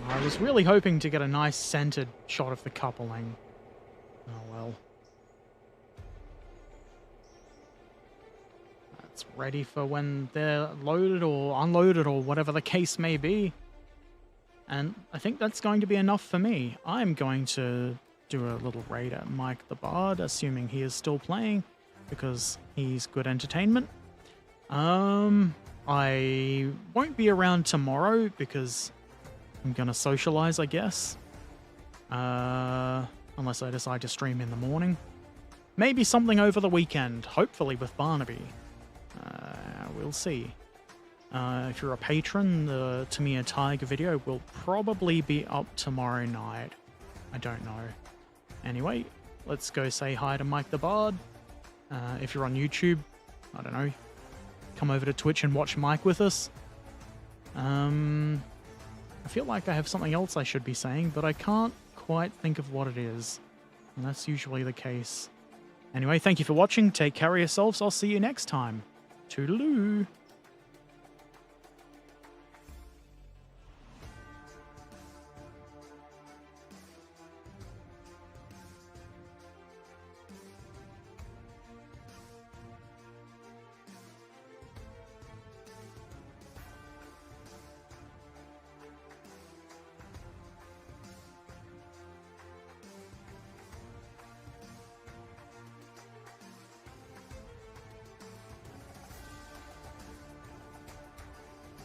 I was really hoping to get a nice centered shot of the coupling. Oh well. That's ready for when they're loaded or unloaded or whatever the case may be. And I think that's going to be enough for me. I'm going to do a little raid at Mike the Bard, assuming he is still playing, because he's good entertainment. I won't be around tomorrow because I'm gonna socialize, I guess. Unless I decide to stream in the morning. Maybe something over the weekend, hopefully with Barnaby. We'll see. If you're a patron, the Tamiya Tiger video will probably be up tomorrow night. I don't know. Anyway, let's go say hi to Mike the Bard. If you're on YouTube, I don't know, come over to Twitch and watch Mike with us. I feel like I have something else I should be saying, but I can't quite think of what it is. And that's usually the case. Anyway, thank you for watching. Take care of yourselves. I'll see you next time. Toodaloo.